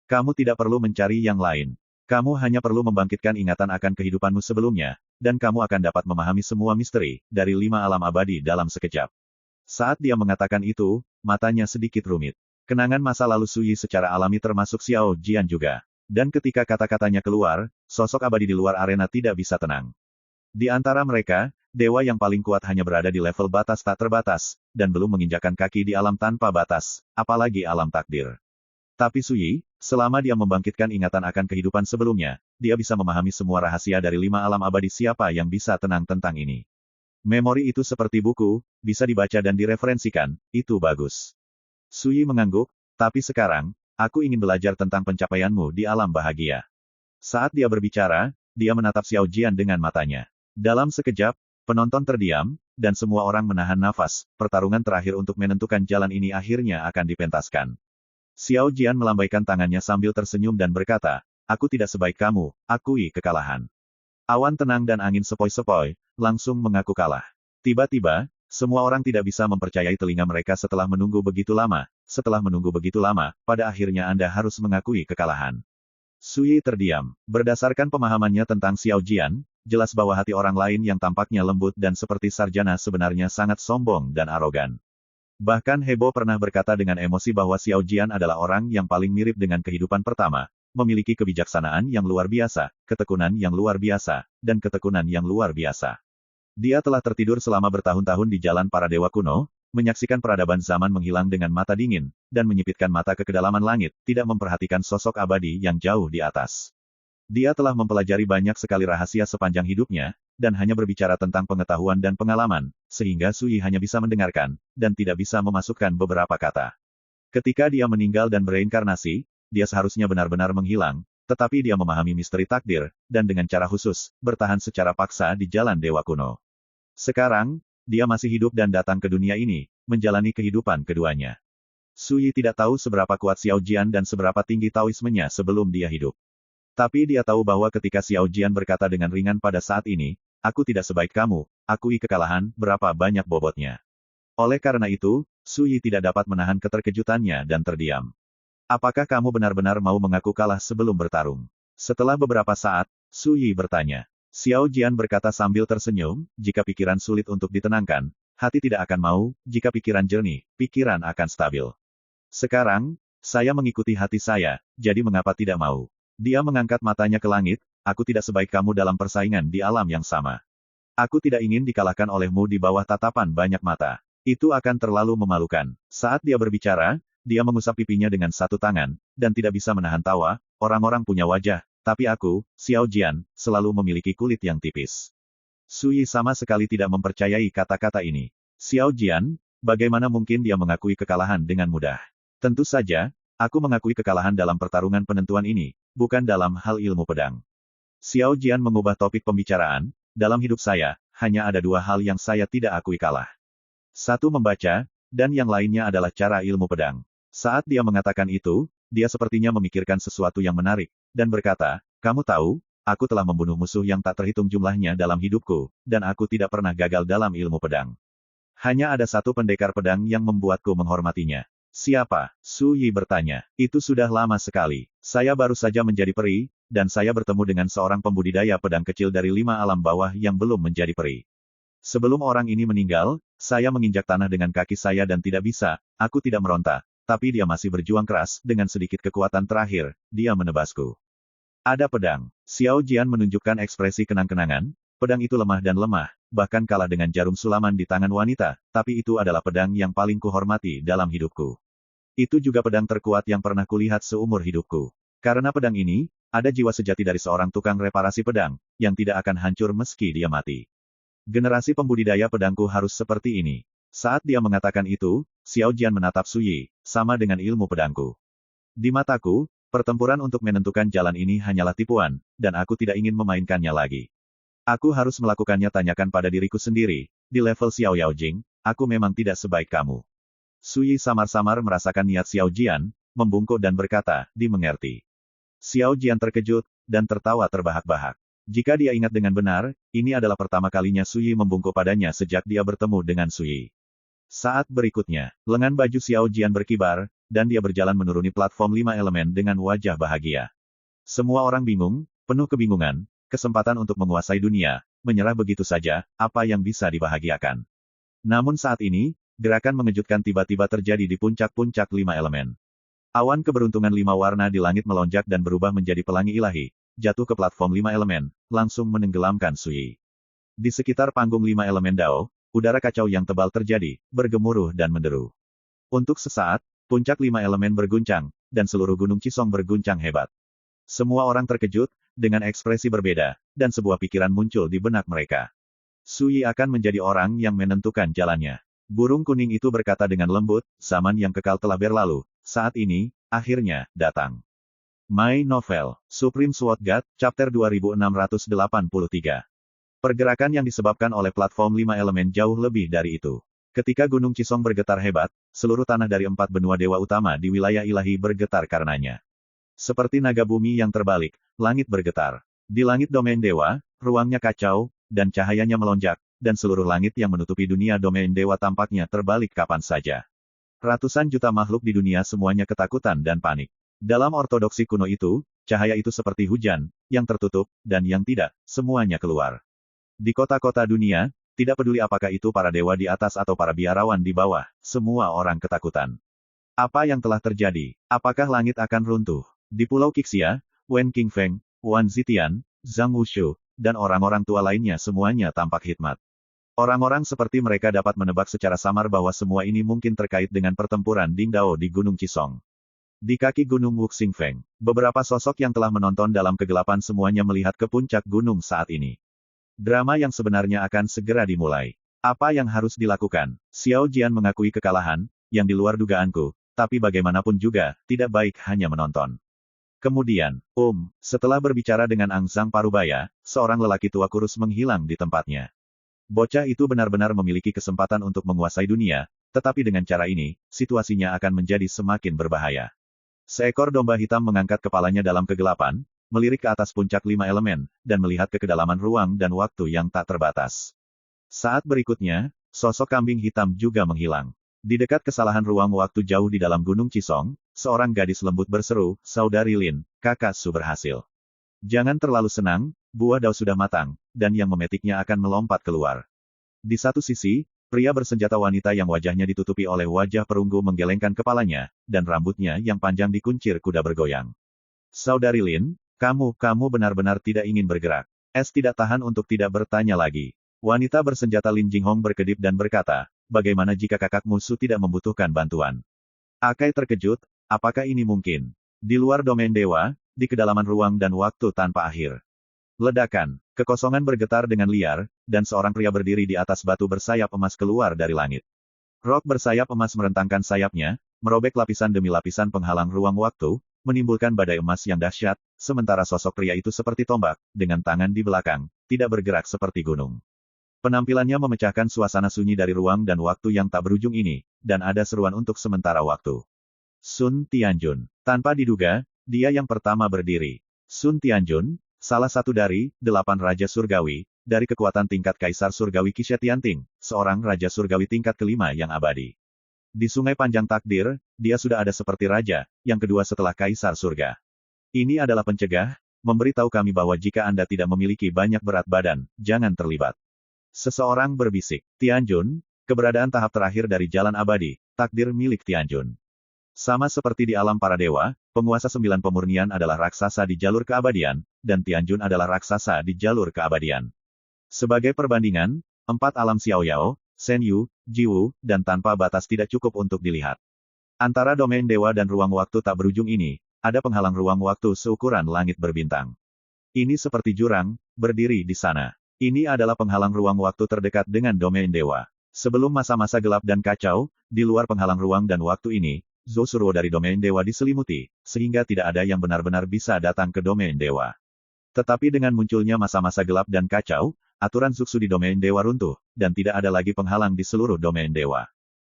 Kamu tidak perlu mencari yang lain. Kamu hanya perlu membangkitkan ingatan akan kehidupanmu sebelumnya, dan kamu akan dapat memahami semua misteri, dari 5 alam abadi dalam sekejap. Saat dia mengatakan itu, matanya sedikit rumit. Kenangan masa lalu Suyi secara alami termasuk Xiao Jian juga. Dan ketika kata-katanya keluar, sosok abadi di luar arena tidak bisa tenang. Di antara mereka, dewa yang paling kuat hanya berada di level batas tak terbatas, dan belum menginjakan kaki di alam tanpa batas, apalagi alam takdir. Tapi Suyi, selama dia membangkitkan ingatan akan kehidupan sebelumnya, dia bisa memahami semua rahasia dari 5 alam abadi. Siapa yang bisa tenang tentang ini? Memori itu seperti buku, bisa dibaca dan direferensikan, itu bagus. Suyi mengangguk, tapi sekarang, aku ingin belajar tentang pencapaianmu di alam bahagia. Saat dia berbicara, dia menatap Xiao Jian dengan matanya. Dalam sekejap, penonton terdiam, dan semua orang menahan nafas, pertarungan terakhir untuk menentukan jalan ini akhirnya akan dipentaskan. Xiao Jian melambaikan tangannya sambil tersenyum dan berkata, aku tidak sebaik kamu, akui kekalahan. Awan tenang dan angin sepoi-sepoi, langsung mengaku kalah. Tiba-tiba, semua orang tidak bisa mempercayai telinga mereka setelah menunggu begitu lama. Setelah menunggu begitu lama, pada akhirnya Anda harus mengakui kekalahan. Suyi terdiam. Berdasarkan pemahamannya tentang Xiao Jian, jelas bahwa hati orang lain yang tampaknya lembut dan seperti sarjana sebenarnya sangat sombong dan arogan. Bahkan Hebo pernah berkata dengan emosi bahwa Xiao Jian adalah orang yang paling mirip dengan kehidupan pertama, memiliki kebijaksanaan yang luar biasa, ketekunan yang luar biasa, dan ketekunan yang luar biasa. Dia telah tertidur selama bertahun-tahun di jalan para dewa kuno, menyaksikan peradaban zaman menghilang dengan mata dingin, dan menyipitkan mata ke kedalaman langit, tidak memperhatikan sosok abadi yang jauh di atas. Dia telah mempelajari banyak sekali rahasia sepanjang hidupnya, dan hanya berbicara tentang pengetahuan dan pengalaman, sehingga Suyi hanya bisa mendengarkan, dan tidak bisa memasukkan beberapa kata. Ketika dia meninggal dan bereinkarnasi, dia seharusnya benar-benar menghilang, tetapi dia memahami misteri takdir, dan dengan cara khusus, bertahan secara paksa di jalan dewa kuno. Sekarang, dia masih hidup dan datang ke dunia ini, menjalani kehidupan keduanya. Su Yi tidak tahu seberapa kuat Xiao Jian dan seberapa tinggi Taoismenya sebelum dia hidup. Tapi dia tahu bahwa ketika Xiao Jian berkata dengan ringan pada saat ini, aku tidak sebaik kamu, akui kekalahan, berapa banyak bobotnya. Oleh karena itu, Su Yi tidak dapat menahan keterkejutannya dan terdiam. Apakah kamu benar-benar mau mengaku kalah sebelum bertarung? Setelah beberapa saat, Su Yi bertanya. Xiao Jian berkata sambil tersenyum, jika pikiran sulit untuk ditenangkan, hati tidak akan mau, jika pikiran jernih, pikiran akan stabil. Sekarang, saya mengikuti hati saya, jadi mengapa tidak mau? Dia mengangkat matanya ke langit, aku tidak sebaik kamu dalam persaingan di alam yang sama. Aku tidak ingin dikalahkan olehmu di bawah tatapan banyak mata. Itu akan terlalu memalukan. Saat dia berbicara, dia mengusap pipinya dengan satu tangan, dan tidak bisa menahan tawa, orang-orang punya wajah, tapi aku, Xiao Jian, selalu memiliki kulit yang tipis. Su Yi sama sekali tidak mempercayai kata-kata ini. Xiao Jian, bagaimana mungkin dia mengakui kekalahan dengan mudah? Tentu saja, aku mengakui kekalahan dalam pertarungan penentuan ini, bukan dalam hal ilmu pedang. Xiao Jian mengubah topik pembicaraan, dalam hidup saya, hanya ada dua hal yang saya tidak akui kalah. Satu membaca, dan yang lainnya adalah cara ilmu pedang. Saat dia mengatakan itu, dia sepertinya memikirkan sesuatu yang menarik, dan berkata, kamu tahu, aku telah membunuh musuh yang tak terhitung jumlahnya dalam hidupku, dan aku tidak pernah gagal dalam ilmu pedang. Hanya ada satu pendekar pedang yang membuatku menghormatinya. Siapa? Su Yi bertanya. Itu sudah lama sekali. Saya baru saja menjadi peri, dan saya bertemu dengan seorang pembudidaya pedang kecil dari 5 alam bawah yang belum menjadi peri. Sebelum orang ini meninggal, saya menginjak tanah dengan kaki saya dan tidak bisa, aku tidak meronta, tapi dia masih berjuang keras, dengan sedikit kekuatan terakhir, dia menebasku. Ada pedang. Xiao Jian menunjukkan ekspresi kenang-kenangan, pedang itu lemah dan lemah, bahkan kalah dengan jarum sulaman di tangan wanita, tapi itu adalah pedang yang paling kuhormati dalam hidupku. Itu juga pedang terkuat yang pernah kulihat seumur hidupku. Karena pedang ini, ada jiwa sejati dari seorang tukang reparasi pedang, yang tidak akan hancur meski dia mati. Generasi pembudidaya pedangku harus seperti ini. Saat dia mengatakan itu, Xiao Jian menatap Su Yi, sama dengan ilmu pedangku. Di mataku, pertempuran untuk menentukan jalan ini hanyalah tipuan, dan aku tidak ingin memainkannya lagi. Aku harus melakukannya, tanyakan pada diriku sendiri, di level Xiao Yaojing, aku memang tidak sebaik kamu. Su Yi samar-samar merasakan niat Xiao Jian, membungkuk dan berkata, dimengerti. Xiao Jian terkejut, dan tertawa terbahak-bahak. Jika dia ingat dengan benar, ini adalah pertama kalinya Su Yi membungkuk padanya sejak dia bertemu dengan Su Yi. Saat berikutnya, lengan baju Xiao Jian berkibar, dan dia berjalan menuruni platform 5 elemen dengan wajah bahagia. Semua orang bingung, penuh kebingungan, kesempatan untuk menguasai dunia, menyerah begitu saja, apa yang bisa dibahagiakan. Namun saat ini, gerakan mengejutkan tiba-tiba terjadi di puncak-puncak 5 elemen. Awan keberuntungan 5 warna di langit melonjak dan berubah menjadi pelangi ilahi, jatuh ke platform 5 elemen, langsung menenggelamkan Su Yi. Di sekitar panggung 5 elemen Dao, udara kacau yang tebal terjadi, bergemuruh dan menderu. Untuk sesaat, puncak 5 elemen berguncang, dan seluruh gunung Qisong berguncang hebat. Semua orang terkejut, dengan ekspresi berbeda, dan sebuah pikiran muncul di benak mereka. Su Yi akan menjadi orang yang menentukan jalannya. Burung kuning itu berkata dengan lembut, zaman yang kekal telah berlalu, saat ini, akhirnya, datang. My Novel, Supreme Sword God, Chapter 2683. Pergerakan yang disebabkan oleh platform 5 elemen jauh lebih dari itu. Ketika Gunung Qisong bergetar hebat, seluruh tanah dari 4 benua dewa utama di wilayah ilahi bergetar karenanya. Seperti naga bumi yang terbalik, langit bergetar. Di langit domain dewa, ruangnya kacau, dan cahayanya melonjak, dan seluruh langit yang menutupi dunia domain dewa tampaknya terbalik kapan saja. Ratusan juta makhluk di dunia semuanya ketakutan dan panik. Dalam ortodoksi kuno itu, cahaya itu seperti hujan, yang tertutup, dan yang tidak, semuanya keluar. Di kota-kota dunia, tidak peduli apakah itu para dewa di atas atau para biarawan di bawah, semua orang ketakutan. Apa yang telah terjadi? Apakah langit akan runtuh? Di Pulau Qixia, Wen Qingfeng, Wan Zitian, Zhang Wushu, dan orang-orang tua lainnya semuanya tampak hikmat. Orang-orang seperti mereka dapat menebak secara samar bahwa semua ini mungkin terkait dengan pertempuran Dingdao di Gunung Qisong. Di kaki Gunung Wuxingfeng, beberapa sosok yang telah menonton dalam kegelapan semuanya melihat ke puncak gunung saat ini. Drama yang sebenarnya akan segera dimulai. Apa yang harus dilakukan? Xiao Jian mengakui kekalahan, yang di luar dugaanku, tapi bagaimanapun juga, tidak baik hanya menonton. Kemudian, setelah berbicara dengan Angzang Parubaya, seorang lelaki tua kurus menghilang di tempatnya. Bocah itu benar-benar memiliki kesempatan untuk menguasai dunia, tetapi dengan cara ini, situasinya akan menjadi semakin berbahaya. Seekor domba hitam mengangkat kepalanya dalam kegelapan, melirik ke atas puncak 5 elemen, dan melihat ke kedalaman ruang dan waktu yang tak terbatas. Saat berikutnya, sosok kambing hitam juga menghilang. Di dekat kesalahan ruang waktu jauh di dalam Gunung Cisong, seorang gadis lembut berseru, "Saudari Lin, kakak Su berhasil. Jangan terlalu senang, buah dao sudah matang, dan yang memetiknya akan melompat keluar." Di satu sisi, pria bersenjata wanita yang wajahnya ditutupi oleh wajah perunggu menggelengkan kepalanya, dan rambutnya yang panjang dikuncir kuda bergoyang. "Saudari Lin, kamu benar-benar tidak ingin bergerak." Es tidak tahan untuk tidak bertanya lagi. Wanita bersenjata Lin Jinghong berkedip dan berkata, "Bagaimana jika kakakmu Su tidak membutuhkan bantuan?" Akai terkejut, apakah ini mungkin? Di luar domain dewa, di kedalaman ruang dan waktu tanpa akhir. Ledakan, kekosongan bergetar dengan liar, dan seorang pria berdiri di atas batu bersayap emas keluar dari langit. Rok bersayap emas merentangkan sayapnya, merobek lapisan demi lapisan penghalang ruang waktu, menimbulkan badai emas yang dahsyat, sementara sosok pria itu seperti tombak, dengan tangan di belakang, tidak bergerak seperti gunung. Penampilannya memecahkan suasana sunyi dari ruang dan waktu yang tak berujung ini, dan ada seruan untuk sementara waktu. Sun Tianjun. Tanpa diduga, dia yang pertama berdiri. Sun Tianjun, salah satu dari 8 Raja Surgawi, dari kekuatan tingkat Kaisar Surgawi Qixie Tianting, seorang Raja Surgawi tingkat kelima yang abadi. Di Sungai Panjang Takdir, dia sudah ada seperti Raja, yang kedua setelah Kaisar Surga. Ini adalah pencegah, memberitahu kami bahwa jika Anda tidak memiliki banyak berat badan, jangan terlibat. Seseorang berbisik, "Tianjun, keberadaan tahap terakhir dari jalan abadi, takdir milik Tianjun." Sama seperti di alam para dewa, penguasa 9 pemurnian adalah raksasa di jalur keabadian, dan Tianjun adalah raksasa di jalur keabadian. Sebagai perbandingan, 4 alam Xiaoyao, Senyu, Jiwu, dan tanpa batas tidak cukup untuk dilihat. Antara domain dewa dan ruang waktu tak berujung ini, ada penghalang ruang waktu seukuran langit berbintang. Ini seperti jurang, berdiri di sana. Ini adalah penghalang ruang waktu terdekat dengan domain dewa. Sebelum masa-masa gelap dan kacau, di luar penghalang ruang dan waktu ini, Zhou Suruo dari domain dewa diselimuti, sehingga tidak ada yang benar-benar bisa datang ke domain dewa. Tetapi dengan munculnya masa-masa gelap dan kacau, aturan Zuxu di domain dewa runtuh, dan tidak ada lagi penghalang di seluruh domain dewa.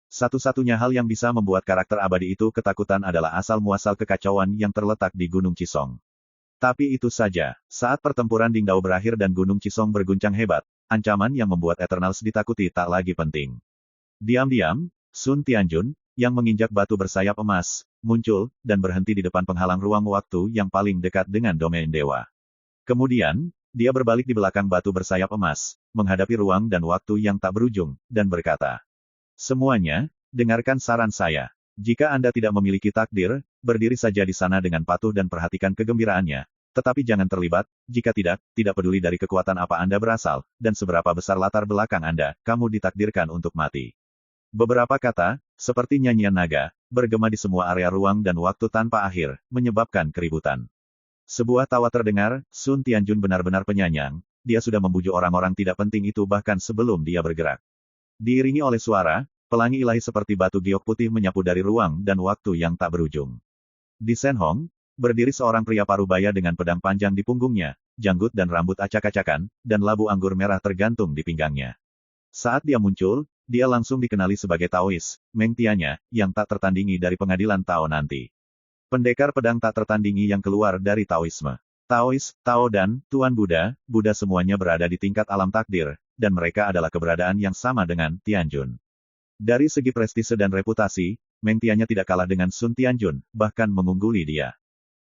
Satu-satunya hal yang bisa membuat karakter abadi itu ketakutan adalah asal-muasal kekacauan yang terletak di Gunung Cisong. Tapi itu saja, saat pertempuran Dingdao berakhir dan Gunung Cisong berguncang hebat, ancaman yang membuat Eternals ditakuti tak lagi penting. Diam-diam, Sun Tianjun, yang menginjak batu bersayap emas, muncul, dan berhenti di depan penghalang ruang waktu yang paling dekat dengan domain dewa. Kemudian, dia berbalik di belakang batu bersayap emas, menghadapi ruang dan waktu yang tak berujung, dan berkata, "Semuanya, dengarkan saran saya. Jika Anda tidak memiliki takdir, berdiri saja di sana dengan patuh dan perhatikan kegembiraannya. Tetapi jangan terlibat, jika tidak peduli dari kekuatan apa Anda berasal, dan seberapa besar latar belakang Anda, kamu ditakdirkan untuk mati." Beberapa kata, seperti nyanyian naga, bergema di semua area ruang dan waktu tanpa akhir, menyebabkan keributan. Sebuah tawa terdengar, Sun Tianjun benar-benar penyanyang, dia sudah membujuk orang-orang tidak penting itu bahkan sebelum dia bergerak. Diiringi oleh suara, pelangi ilahi seperti batu giok putih menyapu dari ruang dan waktu yang tak berujung. Di Shenhong, berdiri seorang pria parubaya dengan pedang panjang di punggungnya, janggut dan rambut acak-acakan, dan labu anggur merah tergantung di pinggangnya. Saat dia muncul, dia langsung dikenali sebagai Taois, Meng Tianya, yang tak tertandingi dari pengadilan Tao nanti. Pendekar pedang tak tertandingi yang keluar dari Taoisme. Taois, Tao dan Tuan Buddha, Buddha semuanya berada di tingkat alam takdir, dan mereka adalah keberadaan yang sama dengan Tianjun. Dari segi prestise dan reputasi, Meng Tianya tidak kalah dengan Sun Tianjun, bahkan mengungguli dia.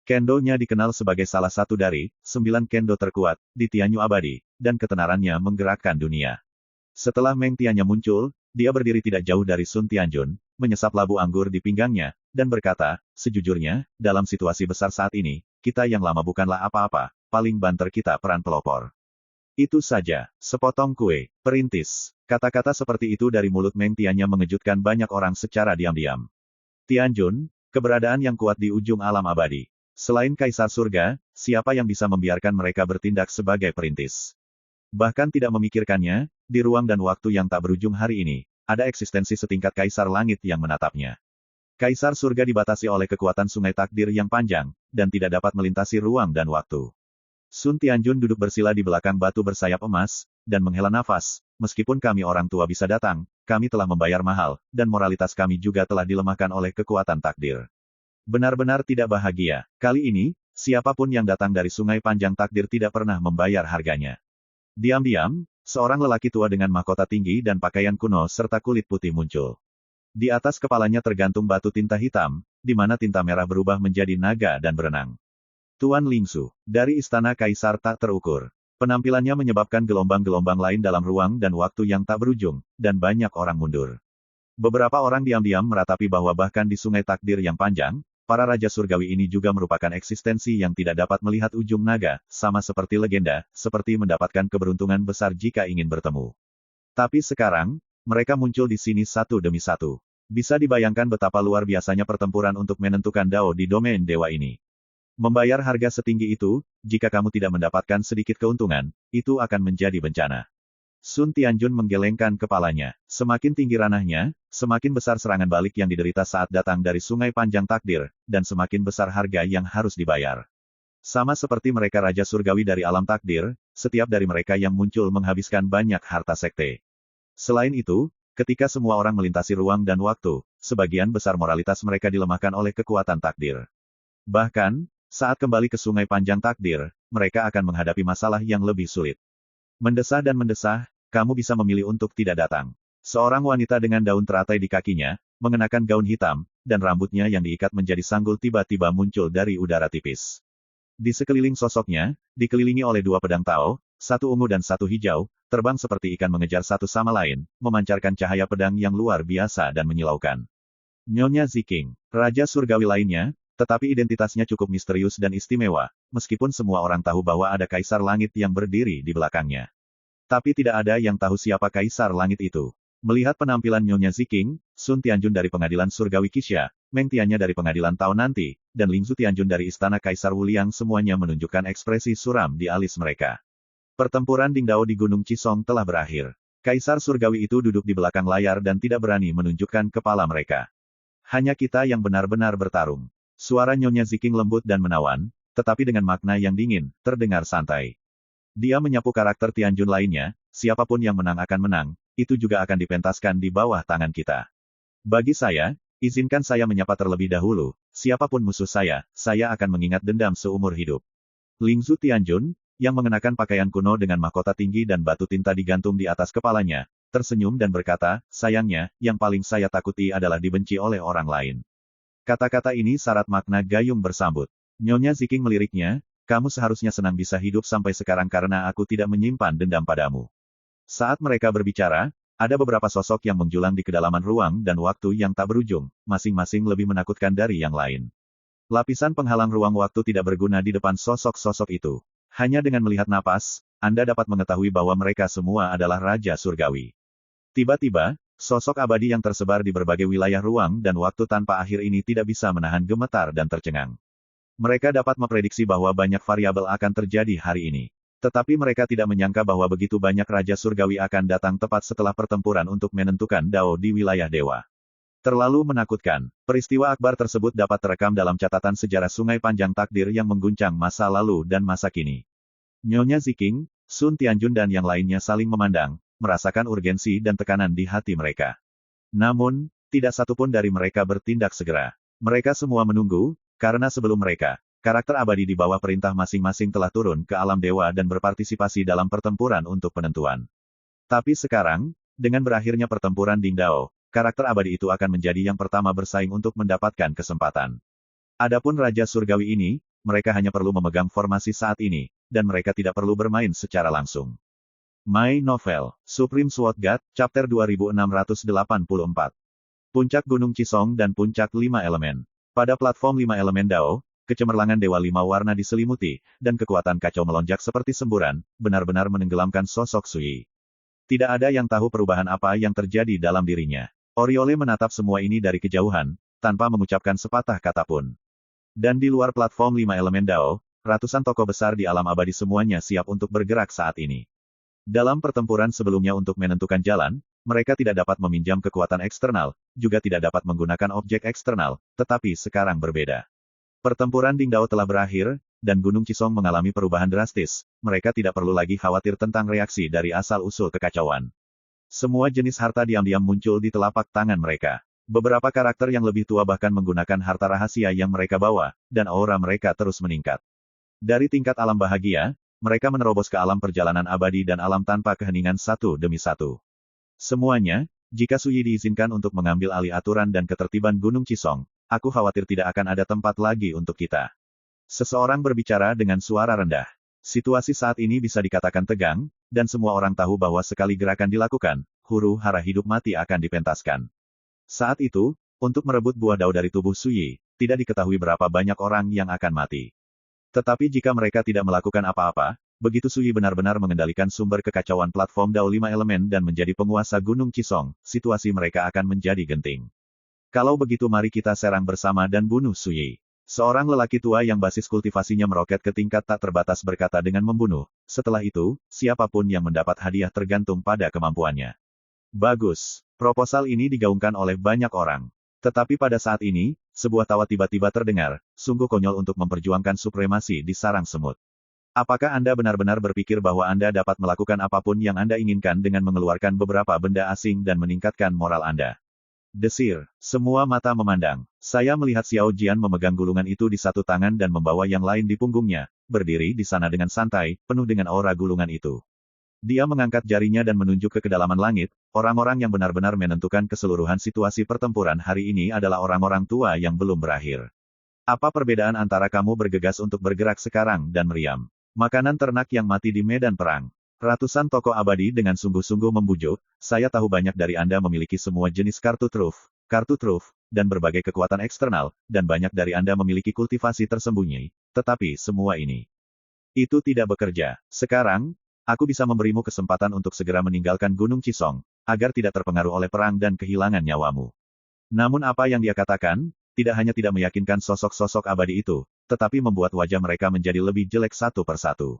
Kendo-nya dikenal sebagai salah satu dari 9 kendo terkuat di Tianyu Abadi, dan ketenarannya menggerakkan dunia. Setelah Meng Tianya muncul, dia berdiri tidak jauh dari Sun Tianjun, menyesap labu anggur di pinggangnya, dan berkata, "Sejujurnya, dalam situasi besar saat ini, kita yang lama bukanlah apa-apa, paling banter kita peran pelopor." Itu saja, sepotong kue, perintis. Kata-kata seperti itu dari mulut Meng Tianya mengejutkan banyak orang secara diam-diam. Tianjun, keberadaan yang kuat di ujung alam abadi. Selain Kaisar Surga, siapa yang bisa membiarkan mereka bertindak sebagai perintis? Bahkan tidak memikirkannya, di ruang dan waktu yang tak berujung hari ini, ada eksistensi setingkat Kaisar Langit yang menatapnya. Kaisar Surga dibatasi oleh kekuatan sungai takdir yang panjang, dan tidak dapat melintasi ruang dan waktu. Sun Tianjun duduk bersila di belakang batu bersayap emas, dan menghela nafas, "Meskipun kami orang tua bisa datang, kami telah membayar mahal, dan moralitas kami juga telah dilemahkan oleh kekuatan takdir. Benar-benar tidak bahagia. Kali ini, siapapun yang datang dari Sungai Panjang Takdir tidak pernah membayar harganya. Diam-diam, seorang lelaki tua dengan mahkota tinggi dan pakaian kuno serta kulit putih muncul. Di atas kepalanya tergantung batu tinta hitam, di mana tinta merah berubah menjadi naga dan berenang. Tuan Lingsu, dari Istana Kaisar tak terukur. Penampilannya menyebabkan gelombang-gelombang lain dalam ruang dan waktu yang tak berujung, dan banyak orang mundur. Beberapa orang diam-diam meratapi bahwa bahkan di Sungai Takdir yang panjang, para Raja Surgawi ini juga merupakan eksistensi yang tidak dapat melihat ujung naga, sama seperti legenda, seperti mendapatkan keberuntungan besar jika ingin bertemu. Tapi sekarang, mereka muncul di sini satu demi satu. Bisa dibayangkan betapa luar biasanya pertempuran untuk menentukan Dao di domain dewa ini. Membayar harga setinggi itu, jika kamu tidak mendapatkan sedikit keuntungan, itu akan menjadi bencana. Sun Tianjun menggelengkan kepalanya. Semakin tinggi ranahnya, semakin besar serangan balik yang diderita saat datang dari Sungai Panjang Takdir, dan semakin besar harga yang harus dibayar. Sama seperti mereka Raja Surgawi dari alam takdir, setiap dari mereka yang muncul menghabiskan banyak harta sekte. Selain itu, ketika semua orang melintasi ruang dan waktu, sebagian besar moralitas mereka dilemahkan oleh kekuatan takdir. Bahkan, saat kembali ke Sungai Panjang Takdir, mereka akan menghadapi masalah yang lebih sulit. Mendesah dan mendesah, kamu bisa memilih untuk tidak datang. Seorang wanita dengan daun teratai di kakinya, mengenakan gaun hitam, dan rambutnya yang diikat menjadi sanggul tiba-tiba muncul dari udara tipis. Di sekeliling sosoknya, dikelilingi oleh dua pedang Tao, satu ungu dan satu hijau, terbang seperti ikan mengejar satu sama lain, memancarkan cahaya pedang yang luar biasa dan menyilaukan. Nyonya Ziking, Raja Surgawi lainnya, tetapi identitasnya cukup misterius dan istimewa, meskipun semua orang tahu bahwa ada Kaisar Langit yang berdiri di belakangnya. Tapi tidak ada yang tahu siapa Kaisar Langit itu. Melihat penampilan Nyonya Ziking, Sun Tianjun dari Pengadilan Surgawi Qixia, Meng Tiannya dari Pengadilan Tao Nanti, dan Lingzu Tianjun dari Istana Kaisar Wuliang semuanya menunjukkan ekspresi suram di alis mereka. Pertempuran Dingdao di Gunung Cisong telah berakhir. Kaisar Surgawi itu duduk di belakang layar dan tidak berani menunjukkan kepala mereka. Hanya kita yang benar-benar bertarung. Suara Nyonya Ziking lembut dan menawan, tetapi dengan makna yang dingin, terdengar santai. Dia menyapu karakter Tianjun lainnya, siapapun yang menang akan menang, itu juga akan dipentaskan di bawah tangan kita. Bagi saya, izinkan saya menyapa terlebih dahulu, siapapun musuh saya akan mengingat dendam seumur hidup. Lingzu Tianjun, yang mengenakan pakaian kuno dengan mahkota tinggi dan batu tinta digantung di atas kepalanya, tersenyum dan berkata, sayangnya, yang paling saya takuti adalah dibenci oleh orang lain. Kata-kata ini syarat makna gayung bersambut. Nyonya Ziking meliriknya, kamu seharusnya senang bisa hidup sampai sekarang karena aku tidak menyimpan dendam padamu. Saat mereka berbicara, ada beberapa sosok yang menjulang di kedalaman ruang dan waktu yang tak berujung, masing-masing lebih menakutkan dari yang lain. Lapisan penghalang ruang waktu tidak berguna di depan sosok-sosok itu. Hanya dengan melihat napas, Anda dapat mengetahui bahwa mereka semua adalah Raja Surgawi. Tiba-tiba, sosok abadi yang tersebar di berbagai wilayah ruang dan waktu tanpa akhir ini tidak bisa menahan gemetar dan tercengang. Mereka dapat memprediksi bahwa banyak variabel akan terjadi hari ini. Tetapi mereka tidak menyangka bahwa begitu banyak Raja Surgawi akan datang tepat setelah pertempuran untuk menentukan Dao di wilayah dewa. Terlalu menakutkan. Peristiwa akbar tersebut dapat terekam dalam catatan sejarah Sungai Panjang Takdir yang mengguncang masa lalu dan masa kini. Nyonya Ziking, Sun Tianjun dan yang lainnya saling memandang, merasakan urgensi dan tekanan di hati mereka. Namun, tidak satupun dari mereka bertindak segera. Mereka semua menunggu, karena sebelum mereka, karakter abadi di bawah perintah masing-masing telah turun ke alam dewa dan berpartisipasi dalam pertempuran untuk penentuan. Tapi sekarang, dengan berakhirnya pertempuran Dingdao, karakter abadi itu akan menjadi yang pertama bersaing untuk mendapatkan kesempatan. Adapun Raja Surgawi ini, mereka hanya perlu memegang formasi saat ini, dan mereka tidak perlu bermain secara langsung. My Novel, Supreme Sword God, Chapter 2684. Puncak Gunung Cisong dan Puncak 5 Elemen. Pada platform 5 Elemen Dao, kecemerlangan Dewa 5 Warna diselimuti, dan kekuatan kacau melonjak seperti semburan, benar-benar menenggelamkan sosok Sui. Tidak ada yang tahu perubahan apa yang terjadi dalam dirinya. Oriole menatap semua ini dari kejauhan, tanpa mengucapkan sepatah kata pun. Dan di luar platform 5 Elemen Dao, ratusan tokoh besar di alam abadi semuanya siap untuk bergerak saat ini. Dalam pertempuran sebelumnya untuk menentukan jalan, mereka tidak dapat meminjam kekuatan eksternal, juga tidak dapat menggunakan objek eksternal, tetapi sekarang berbeda. Pertempuran Dingdao telah berakhir, dan Gunung Cisong mengalami perubahan drastis, mereka tidak perlu lagi khawatir tentang reaksi dari asal-usul kekacauan. Semua jenis harta diam-diam muncul di telapak tangan mereka. Beberapa karakter yang lebih tua bahkan menggunakan harta rahasia yang mereka bawa, dan aura mereka terus meningkat. Dari tingkat alam bahagia, mereka menerobos ke alam perjalanan abadi dan alam tanpa keheningan satu demi satu. Semuanya, jika Suyi diizinkan untuk mengambil alih aturan dan ketertiban Gunung Cisong, aku khawatir tidak akan ada tempat lagi untuk kita. Seseorang berbicara dengan suara rendah. Situasi saat ini bisa dikatakan tegang, dan semua orang tahu bahwa sekali gerakan dilakukan, huru hara hidup mati akan dipentaskan. Saat itu, untuk merebut buah dao dari tubuh Suyi, tidak diketahui berapa banyak orang yang akan mati. Tetapi jika mereka tidak melakukan apa-apa, begitu Suyi benar-benar mengendalikan sumber kekacauan platform Dao 5 elemen dan menjadi penguasa Gunung Cisong, situasi mereka akan menjadi genting. Kalau begitu mari kita serang bersama dan bunuh Suyi. Seorang lelaki tua yang basis kultivasinya meroket ke tingkat tak terbatas berkata dengan membunuh. Setelah itu, siapapun yang mendapat hadiah tergantung pada kemampuannya. Bagus. Proposal ini digaungkan oleh banyak orang. Tetapi pada saat ini, sebuah tawa tiba-tiba terdengar, sungguh konyol untuk memperjuangkan supremasi di sarang semut. Apakah Anda benar-benar berpikir bahwa Anda dapat melakukan apapun yang Anda inginkan dengan mengeluarkan beberapa benda asing dan meningkatkan moral Anda? Desir. Semua mata memandang. Saya melihat Xiao Jian memegang gulungan itu di satu tangan dan membawa yang lain di punggungnya, berdiri di sana dengan santai, penuh dengan aura gulungan itu. Dia mengangkat jarinya dan menunjuk ke kedalaman langit. Orang-orang yang benar-benar menentukan keseluruhan situasi pertempuran hari ini adalah orang-orang tua yang belum berakhir. Apa perbedaan antara kamu bergegas untuk bergerak sekarang dan meriam? Makanan ternak yang mati di medan perang. Ratusan tokoh abadi dengan sungguh-sungguh membujuk, saya tahu banyak dari Anda memiliki semua jenis kartu truf, dan berbagai kekuatan eksternal, dan banyak dari Anda memiliki kultivasi tersembunyi, tetapi semua ini itu tidak bekerja. Sekarang, aku bisa memberimu kesempatan untuk segera meninggalkan Gunung Cisong, agar tidak terpengaruh oleh perang dan kehilangan nyawamu. Namun apa yang dia katakan, tidak hanya tidak meyakinkan sosok-sosok abadi itu, tetapi membuat wajah mereka menjadi lebih jelek satu persatu.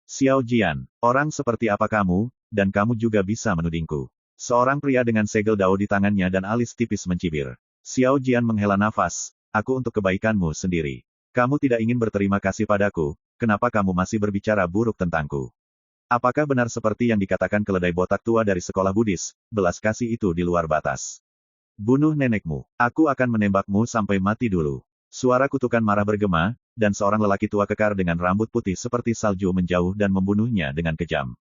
Xiao Jian, orang seperti apa kamu, dan kamu juga bisa menudingku. Seorang pria dengan segel dao di tangannya dan alis tipis mencibir. Xiao Jian menghela nafas, aku untuk kebaikanmu sendiri. Kamu tidak ingin berterima kasih padaku, kenapa kamu masih berbicara buruk tentangku? Apakah benar seperti yang dikatakan keledai botak tua dari sekolah Buddhis, belas kasih itu di luar batas? Bunuh nenekmu, aku akan menembakmu sampai mati dulu. Suara kutukan marah bergema, dan seorang lelaki tua kekar dengan rambut putih seperti salju menjauh dan membunuhnya dengan kejam.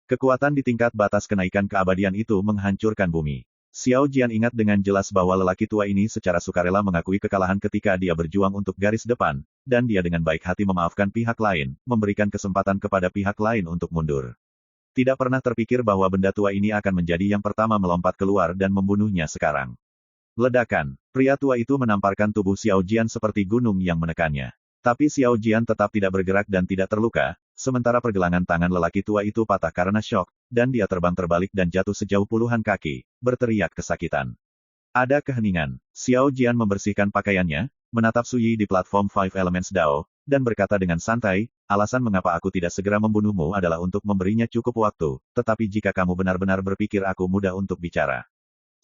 Kekuatan di tingkat batas kenaikan keabadian itu menghancurkan bumi. Xiao Jian ingat dengan jelas bahwa lelaki tua ini secara sukarela mengakui kekalahan ketika dia berjuang untuk garis depan, dan dia dengan baik hati memaafkan pihak lain, memberikan kesempatan kepada pihak lain untuk mundur. Tidak pernah terpikir bahwa benda tua ini akan menjadi yang pertama melompat keluar dan membunuhnya sekarang. Ledakan. Pria tua itu menamparkan tubuh Xiao Jian seperti gunung yang menekannya. Tapi Xiao Jian tetap tidak bergerak dan tidak terluka, sementara pergelangan tangan lelaki tua itu patah karena syok, dan dia terbang terbalik dan jatuh sejauh puluhan kaki, berteriak kesakitan. Ada keheningan. Xiao Jian membersihkan pakaiannya, menatap Suyi di platform Five Elements Dao, dan berkata dengan santai, alasan mengapa aku tidak segera membunuhmu adalah untuk memberinya cukup waktu, tetapi jika kamu benar-benar berpikir aku mudah untuk bicara.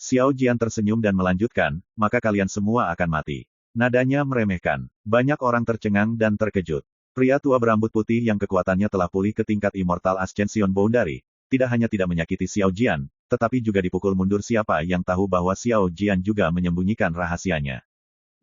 Xiao Jian tersenyum dan melanjutkan, maka kalian semua akan mati. Nadanya meremehkan. Banyak orang tercengang dan terkejut. Pria tua berambut putih yang kekuatannya telah pulih ke tingkat Immortal Ascension Boundary, tidak hanya tidak menyakiti Xiao Jian, tetapi juga dipukul mundur siapa yang tahu bahwa Xiao Jian juga menyembunyikan rahasianya.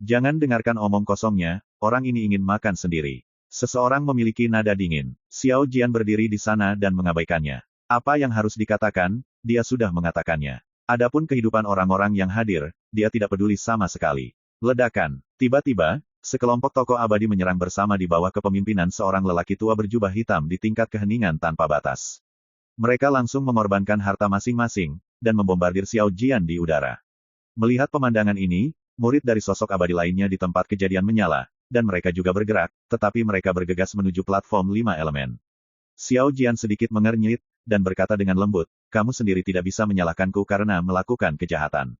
Jangan dengarkan omong kosongnya, orang ini ingin makan sendiri. Seseorang memiliki nada dingin. Xiao Jian berdiri di sana dan mengabaikannya. Apa yang harus dikatakan, dia sudah mengatakannya. Adapun kehidupan orang-orang yang hadir, dia tidak peduli sama sekali. Ledakan. Tiba-tiba, sekelompok tokoh abadi menyerang bersama di bawah kepemimpinan seorang lelaki tua berjubah hitam di tingkat keheningan tanpa batas. Mereka langsung mengorbankan harta masing-masing, dan membombardir Xiao Jian di udara. Melihat pemandangan ini, murid dari sosok abadi lainnya di tempat kejadian menyala, dan mereka juga bergerak, tetapi mereka bergegas menuju platform 5 elemen. Xiao Jian sedikit mengernyit, dan berkata dengan lembut, kamu sendiri tidak bisa menyalahkanku karena melakukan kejahatan.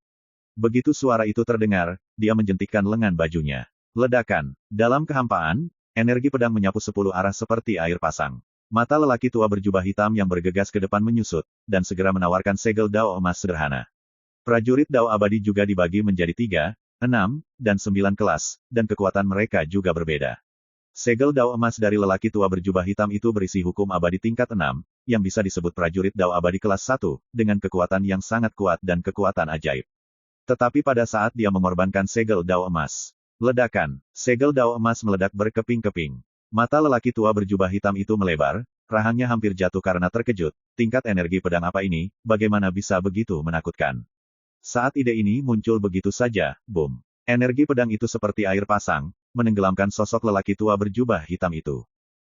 Begitu suara itu terdengar, dia menjentikkan lengan bajunya. Ledakan. Dalam kehampaan, energi pedang menyapu 10 arah seperti air pasang. Mata lelaki tua berjubah hitam yang bergegas ke depan menyusut, dan segera menawarkan segel dao emas sederhana. Prajurit dao abadi juga dibagi menjadi 3, 6, dan 9 kelas, dan kekuatan mereka juga berbeda. Segel dao emas dari lelaki tua berjubah hitam itu berisi hukum abadi tingkat 6, yang bisa disebut prajurit Dao abadi kelas 1, dengan kekuatan yang sangat kuat dan kekuatan ajaib. Tetapi pada saat dia mengorbankan segel Dao emas, ledakan, segel Dao emas meledak berkeping-keping. Mata lelaki tua berjubah hitam itu melebar, rahangnya hampir jatuh karena terkejut. Tingkat energi pedang apa ini, bagaimana bisa begitu menakutkan? Saat ide ini muncul begitu saja, boom. Energi pedang itu seperti air pasang, menenggelamkan sosok lelaki tua berjubah hitam itu.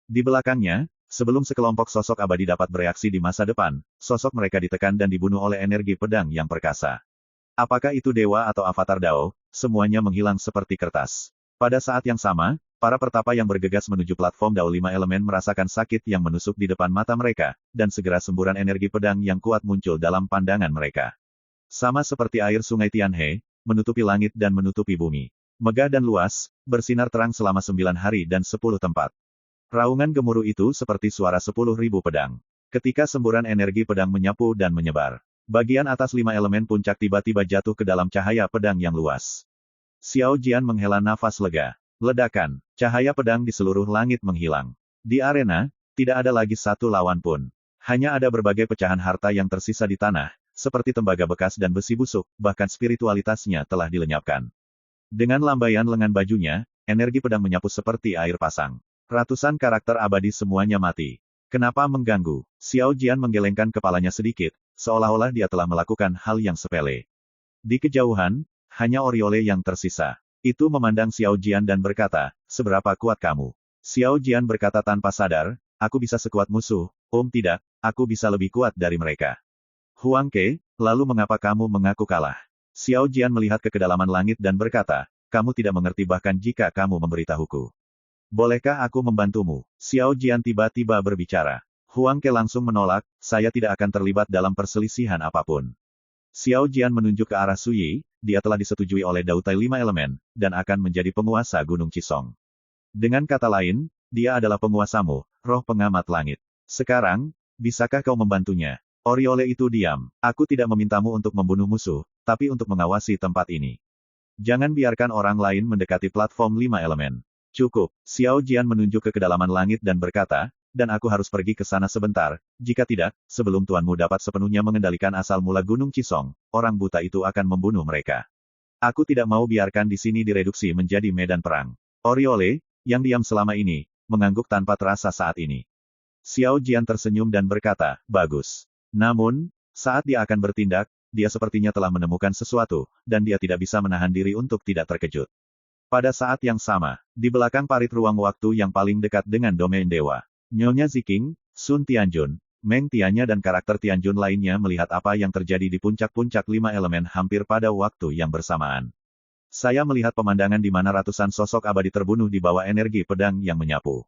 Di belakangnya, sebelum sekelompok sosok abadi dapat bereaksi di masa depan, sosok mereka ditekan dan dibunuh oleh energi pedang yang perkasa. Apakah itu dewa atau avatar Dao, semuanya menghilang seperti kertas. Pada saat yang sama, para pertapa yang bergegas menuju platform Dao 5 elemen merasakan sakit yang menusuk di depan mata mereka, dan segera semburan energi pedang yang kuat muncul dalam pandangan mereka. Sama seperti air sungai Tianhe, menutupi langit dan menutupi bumi. Megah dan luas, bersinar terang selama 9 hari dan 10 tempat. Raungan gemuruh itu seperti suara 10.000 pedang. Ketika semburan energi pedang menyapu dan menyebar, bagian atas 5 elemen puncak tiba-tiba jatuh ke dalam cahaya pedang yang luas. Xiao Jian menghela nafas lega. Ledakan, cahaya pedang di seluruh langit menghilang. Di arena, tidak ada lagi satu lawan pun. Hanya ada berbagai pecahan harta yang tersisa di tanah, seperti tembaga bekas dan besi busuk, bahkan spiritualitasnya telah dilenyapkan. Dengan lambaian lengan bajunya, energi pedang menyapu seperti air pasang. Ratusan karakter abadi semuanya mati. Kenapa mengganggu? Xiao Jian menggelengkan kepalanya sedikit, seolah-olah dia telah melakukan hal yang sepele. Di kejauhan, hanya Oriole yang tersisa. Itu memandang Xiao Jian dan berkata, seberapa kuat kamu? Xiao Jian berkata tanpa sadar, aku bisa sekuat musuh, tidak, aku bisa lebih kuat dari mereka. Huang Ke, lalu mengapa kamu mengaku kalah? Xiao Jian melihat ke kedalaman langit dan berkata, kamu tidak mengerti bahkan jika kamu memberitahuku. Bolehkah aku membantumu? Xiao Jian tiba-tiba berbicara. Huang Ke langsung menolak, saya tidak akan terlibat dalam perselisihan apapun. Xiao Jian menunjuk ke arah Suyi, dia telah disetujui oleh Dautai 5 elemen, dan akan menjadi penguasa Gunung Cisong. Dengan kata lain, dia adalah penguasamu, roh pengamat langit. Sekarang, bisakah kau membantunya? Oriole itu diam. Aku tidak memintamu untuk membunuh musuh, tapi untuk mengawasi tempat ini. Jangan biarkan orang lain mendekati platform 5 elemen. Cukup. Xiao Jian menunjuk ke kedalaman langit dan berkata, dan aku harus pergi ke sana sebentar, jika tidak, sebelum tuanmu dapat sepenuhnya mengendalikan asal mula Gunung Cisong, orang buta itu akan membunuh mereka. Aku tidak mau biarkan di sini direduksi menjadi medan perang. Oriole, yang diam selama ini, mengangguk tanpa terasa saat ini. Xiao Jian tersenyum dan berkata, bagus. Namun, saat dia akan bertindak, dia sepertinya telah menemukan sesuatu, dan dia tidak bisa menahan diri untuk tidak terkejut. Pada saat yang sama, di belakang parit ruang waktu yang paling dekat dengan domain dewa, Nyonya Ziking, Sun Tianjun, Meng Tianya dan karakter Tianjun lainnya melihat apa yang terjadi di puncak-puncak 5 elemen hampir pada waktu yang bersamaan. Saya melihat pemandangan di mana ratusan sosok abadi terbunuh di bawah energi pedang yang menyapu.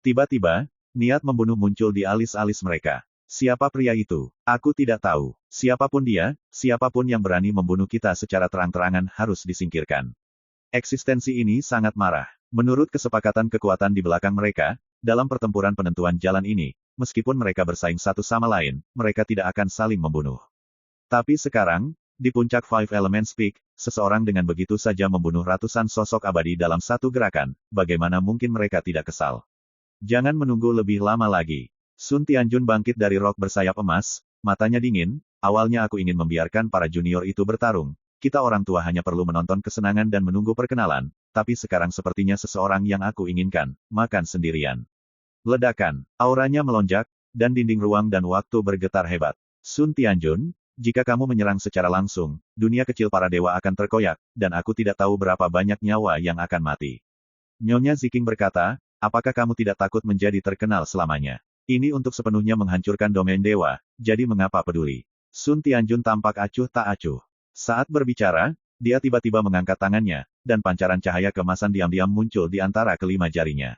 Tiba-tiba, niat membunuh muncul di alis-alis mereka. Siapa pria itu? Aku tidak tahu. Siapapun dia, siapapun yang berani membunuh kita secara terang-terangan harus disingkirkan. Eksistensi ini sangat marah. Menurut kesepakatan kekuatan di belakang mereka, dalam pertempuran penentuan jalan ini, meskipun mereka bersaing satu sama lain, mereka tidak akan saling membunuh. Tapi sekarang, di puncak Five Elements Peak, seseorang dengan begitu saja membunuh ratusan sosok abadi dalam satu gerakan, bagaimana mungkin mereka tidak kesal? Jangan menunggu lebih lama lagi. Sun Tianjun bangkit dari rok bersayap emas, matanya dingin, awalnya aku ingin membiarkan para junior itu bertarung. Kita orang tua hanya perlu menonton kesenangan dan menunggu perkenalan, tapi sekarang sepertinya seseorang yang aku inginkan, makan sendirian. Ledakan, auranya melonjak, dan dinding ruang dan waktu bergetar hebat. Sun Tianjun, jika kamu menyerang secara langsung, dunia kecil para dewa akan terkoyak, dan aku tidak tahu berapa banyak nyawa yang akan mati. Nyonya Ziking berkata, apakah kamu tidak takut menjadi terkenal selamanya? Ini untuk sepenuhnya menghancurkan domain dewa, jadi mengapa peduli? Sun Tianjun tampak acuh tak acuh. Saat berbicara, dia tiba-tiba mengangkat tangannya, dan pancaran cahaya kemasan diam-diam muncul di antara kelima jarinya.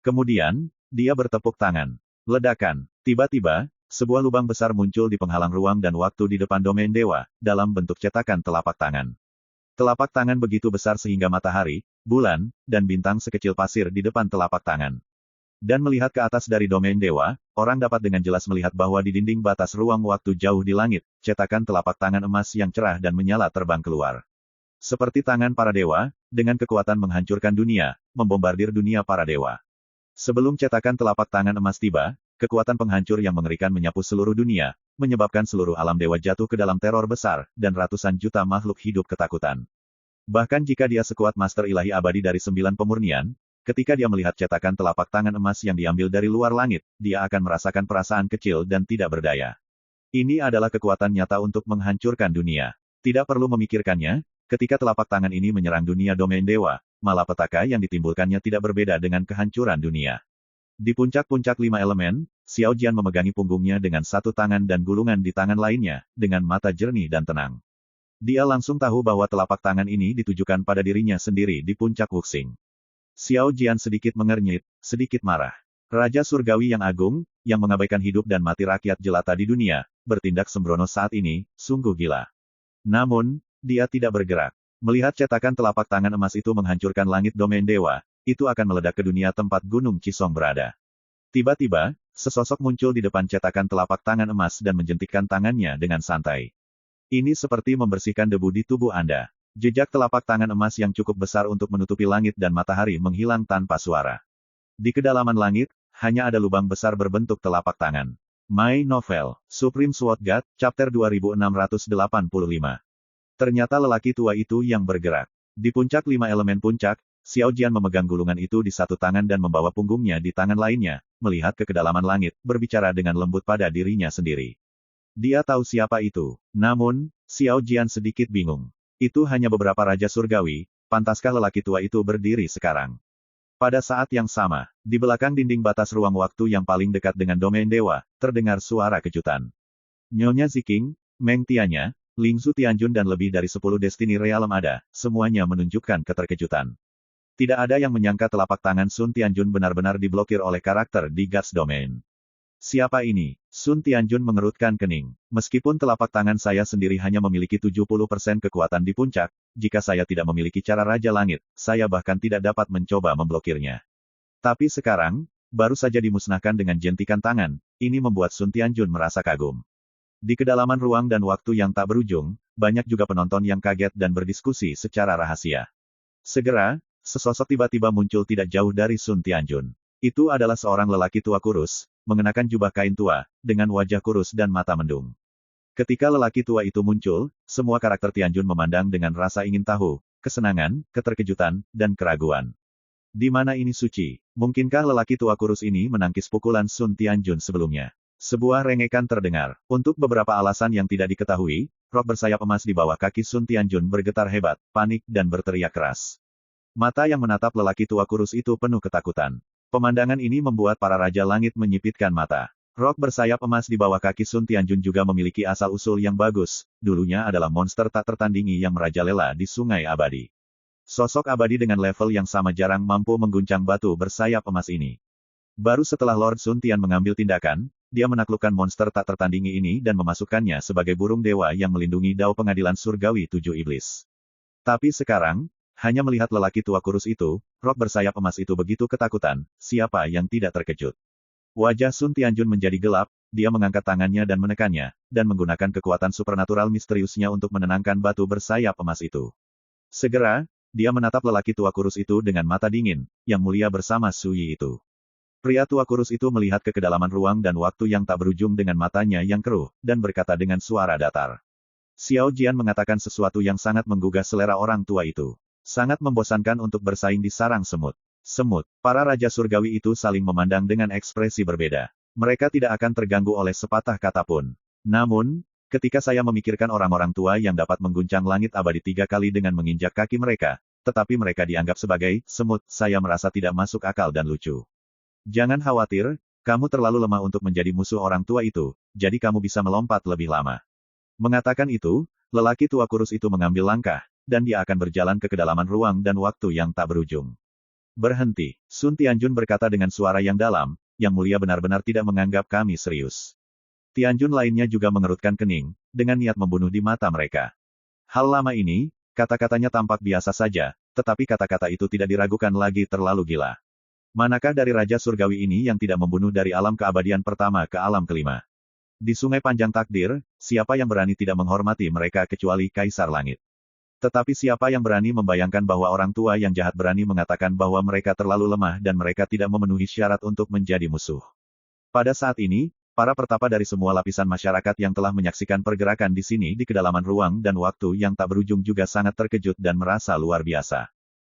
Kemudian, dia bertepuk tangan. Ledakan. Tiba-tiba, sebuah lubang besar muncul di penghalang ruang dan waktu di depan domain dewa, dalam bentuk cetakan telapak tangan. Telapak tangan begitu besar sehingga matahari, bulan, dan bintang sekecil pasir di depan telapak tangan. Dan melihat ke atas dari domain dewa, orang dapat dengan jelas melihat bahwa di dinding batas ruang waktu jauh di langit, cetakan telapak tangan emas yang cerah dan menyala terbang keluar. Seperti tangan para dewa, dengan kekuatan menghancurkan dunia, membombardir dunia para dewa. Sebelum cetakan telapak tangan emas tiba, kekuatan penghancur yang mengerikan menyapu seluruh dunia, menyebabkan seluruh alam dewa jatuh ke dalam teror besar, dan ratusan juta makhluk hidup ketakutan. Bahkan jika dia sekuat Master Ilahi Abadi dari 9 pemurnian, ketika dia melihat cetakan telapak tangan emas yang diambil dari luar langit, dia akan merasakan perasaan kecil dan tidak berdaya. Ini adalah kekuatan nyata untuk menghancurkan dunia. Tidak perlu memikirkannya, ketika telapak tangan ini menyerang dunia domain dewa, malapetaka yang ditimbulkannya tidak berbeda dengan kehancuran dunia. Di puncak-puncak 5 elemen, Xiao Jian memegangi punggungnya dengan satu tangan dan gulungan di tangan lainnya, dengan mata jernih dan tenang. Dia langsung tahu bahwa telapak tangan ini ditujukan pada dirinya sendiri di puncak Wuxing. Xiao Jian sedikit mengernyit, sedikit marah. Raja Surgawi yang agung, yang mengabaikan hidup dan mati rakyat jelata di dunia, bertindak sembrono saat ini, sungguh gila. Namun, dia tidak bergerak. Melihat cetakan telapak tangan emas itu menghancurkan langit domain dewa, itu akan meledak ke dunia tempat Gunung Qisong berada. Tiba-tiba, sesosok muncul di depan cetakan telapak tangan emas dan menjentikkan tangannya dengan santai. Ini seperti membersihkan debu di tubuh Anda. Jejak telapak tangan emas yang cukup besar untuk menutupi langit dan matahari menghilang tanpa suara. Di kedalaman langit, hanya ada lubang besar berbentuk telapak tangan. My Novel, Supreme Sword God, Chapter 2685. Ternyata lelaki tua itu yang bergerak. Di puncak 5 elemen puncak, Xiao Jian memegang gulungan itu di satu tangan dan membawa punggungnya di tangan lainnya, melihat ke kedalaman langit, berbicara dengan lembut pada dirinya sendiri. Dia tahu siapa itu. Namun, Xiao Jian sedikit bingung. Itu hanya beberapa raja surgawi, pantaskah lelaki tua itu berdiri sekarang? Pada saat yang sama, di belakang dinding batas ruang waktu yang paling dekat dengan domain dewa, terdengar suara kejutan. Nyonya Ziking, Meng Tianya, Lingzu Tianjun dan lebih dari 10 Destiny Realm ada, semuanya menunjukkan keterkejutan. Tidak ada yang menyangka telapak tangan Sun Tianjun benar-benar diblokir oleh karakter di Guards Domain. Siapa ini? Sun Tianjun mengerutkan kening. Meskipun telapak tangan saya sendiri hanya memiliki 70% kekuatan di puncak, jika saya tidak memiliki cara Raja Langit, saya bahkan tidak dapat mencoba memblokirnya. Tapi sekarang, baru saja dimusnahkan dengan jentikan tangan, ini membuat Sun Tianjun merasa kagum. Di kedalaman ruang dan waktu yang tak berujung, banyak juga penonton yang kaget dan berdiskusi secara rahasia. Segera, sesosok tiba-tiba muncul tidak jauh dari Sun Tianjun. Itu adalah seorang lelaki tua kurus, mengenakan jubah kain tua, dengan wajah kurus dan mata mendung. Ketika lelaki tua itu muncul, semua karakter Tianjun memandang dengan rasa ingin tahu, kesenangan, keterkejutan, dan keraguan. Di mana ini suci? Mungkinkah lelaki tua kurus ini menangkis pukulan Sun Tianjun sebelumnya? Sebuah rengekan terdengar. Untuk beberapa alasan yang tidak diketahui, rok bersayap emas di bawah kaki Sun Tianjun bergetar hebat, panik dan berteriak keras. Mata yang menatap lelaki tua kurus itu penuh ketakutan. Pemandangan ini membuat para Raja Langit menyipitkan mata. Rok bersayap emas di bawah kaki Sun Tianjun juga memiliki asal-usul yang bagus, dulunya adalah monster tak tertandingi yang merajalela di Sungai Abadi. Sosok abadi dengan level yang sama jarang mampu mengguncang batu bersayap emas ini. Baru setelah Lord Sun Tian mengambil tindakan, dia menaklukkan monster tak tertandingi ini dan memasukkannya sebagai burung dewa yang melindungi Dao Pengadilan Surgawi 7 Iblis. Tapi sekarang, hanya melihat lelaki tua kurus itu, rok bersayap emas itu begitu ketakutan, siapa yang tidak terkejut. Wajah Sun Tianjun menjadi gelap, dia mengangkat tangannya dan menekannya, dan menggunakan kekuatan supernatural misteriusnya untuk menenangkan batu bersayap emas itu. Segera, dia menatap lelaki tua kurus itu dengan mata dingin, yang mulia bersama Suyi itu. Pria tua kurus itu melihat ke kedalaman ruang dan waktu yang tak berujung dengan matanya yang keruh, dan berkata dengan suara datar. Xiao Jian mengatakan sesuatu yang sangat menggugah selera orang tua itu. Sangat membosankan untuk bersaing di sarang semut. Semut, para Raja Surgawi itu saling memandang dengan ekspresi berbeda. Mereka tidak akan terganggu oleh sepatah kata pun. Namun, ketika saya memikirkan orang-orang tua yang dapat mengguncang langit abadi 3 kali dengan menginjak kaki mereka, tetapi mereka dianggap sebagai semut, saya merasa tidak masuk akal dan lucu. Jangan khawatir, kamu terlalu lemah untuk menjadi musuh orang tua itu, jadi kamu bisa melompat lebih lama. Mengatakan itu, lelaki tua kurus itu mengambil langkah, dan dia akan berjalan ke kedalaman ruang dan waktu yang tak berujung. Berhenti, Sun Tianjun berkata dengan suara yang dalam, yang mulia benar-benar tidak menganggap kami serius. Tianjun lainnya juga mengerutkan kening, dengan niat membunuh di mata mereka. Hal lama ini, kata-katanya tampak biasa saja, tetapi kata-kata itu tidak diragukan lagi terlalu gila. Manakah dari Raja Surgawi ini yang tidak membunuh dari alam keabadian pertama ke alam kelima? Di Sungai Panjang Takdir, siapa yang berani tidak menghormati mereka kecuali Kaisar Langit? Tetapi siapa yang berani membayangkan bahwa orang tua yang jahat berani mengatakan bahwa mereka terlalu lemah dan mereka tidak memenuhi syarat untuk menjadi musuh? Pada saat ini, para pertapa dari semua lapisan masyarakat yang telah menyaksikan pergerakan di sini di kedalaman ruang dan waktu yang tak berujung juga sangat terkejut dan merasa luar biasa.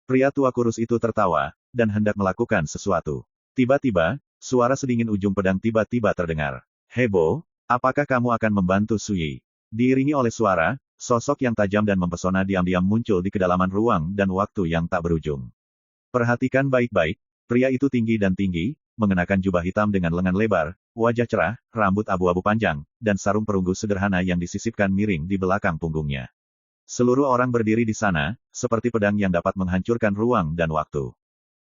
Pria tua kurus itu tertawa, dan hendak melakukan sesuatu. Tiba-tiba, suara sedingin ujung pedang tiba-tiba terdengar. Hebo, apakah kamu akan membantu Sui? Diiringi oleh suara, sosok yang tajam dan mempesona diam-diam muncul di kedalaman ruang dan waktu yang tak berujung. Perhatikan baik-baik, pria itu tinggi dan tinggi, mengenakan jubah hitam dengan lengan lebar, wajah cerah, rambut abu-abu panjang, dan sarung perunggu sederhana yang disisipkan miring di belakang punggungnya. Seluruh orang berdiri di sana, seperti pedang yang dapat menghancurkan ruang dan waktu.